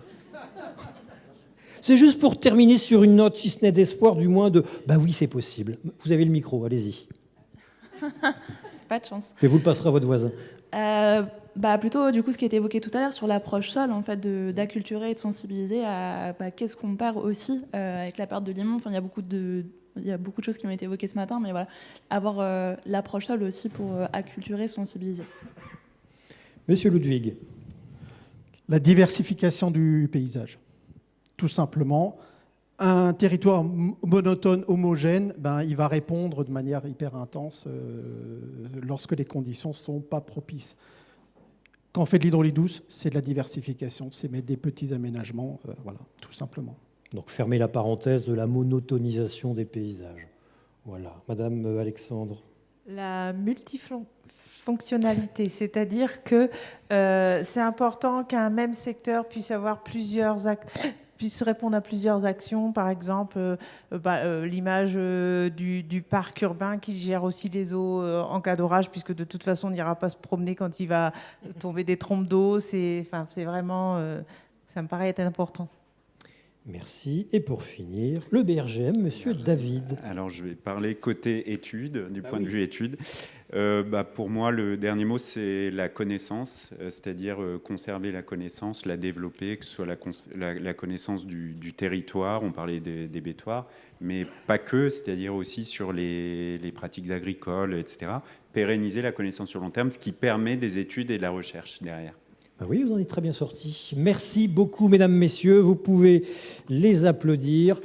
C'est juste pour terminer sur une note, si ce n'est d'espoir, du moins de « bah oui, c'est possible ». Vous avez le micro, allez-y. Pas de chance. Et vous le passerez à votre voisin. Plutôt, du coup, ce qui a été évoqué tout à l'heure sur l'approche sol, en fait, d'acculturer et de sensibiliser à qu'est-ce qu'on perd aussi avec la perte de limon. Enfin, il y a beaucoup de choses qui ont été évoquées ce matin, mais voilà, avoir l'approche sol aussi pour acculturer, sensibiliser. Monsieur Ludwig. La diversification du paysage. Tout simplement, un territoire monotone, homogène, il va répondre de manière hyper intense lorsque les conditions ne sont pas propices. Quand on fait de l'hydraulie douce, c'est de la diversification, c'est mettre des petits aménagements, voilà, tout simplement. Donc fermer la parenthèse de la monotonisation des paysages. Voilà. Madame Alexandre. La multifonctionnalité, c'est-à-dire que c'est important qu'un même secteur puisse avoir puisse répondre à plusieurs actions, par exemple l'image du parc urbain qui gère aussi les eaux en cas d'orage, puisque de toute façon on n'ira pas se promener quand il va tomber des trompes d'eau. C'est vraiment, ça me paraît être important. Merci. Et pour finir, le BRGM, monsieur David. Alors, je vais parler côté études, du point de vue études. Pour moi, le dernier mot, c'est la connaissance, c'est-à-dire conserver la connaissance, la développer, que ce soit la connaissance du territoire, on parlait des bétoirs, mais pas que, c'est-à-dire aussi sur les pratiques agricoles, etc. Pérenniser la connaissance sur long terme, ce qui permet des études et de la recherche derrière. Oui, vous en êtes très bien sortis. Merci beaucoup, mesdames, messieurs. Vous pouvez les applaudir.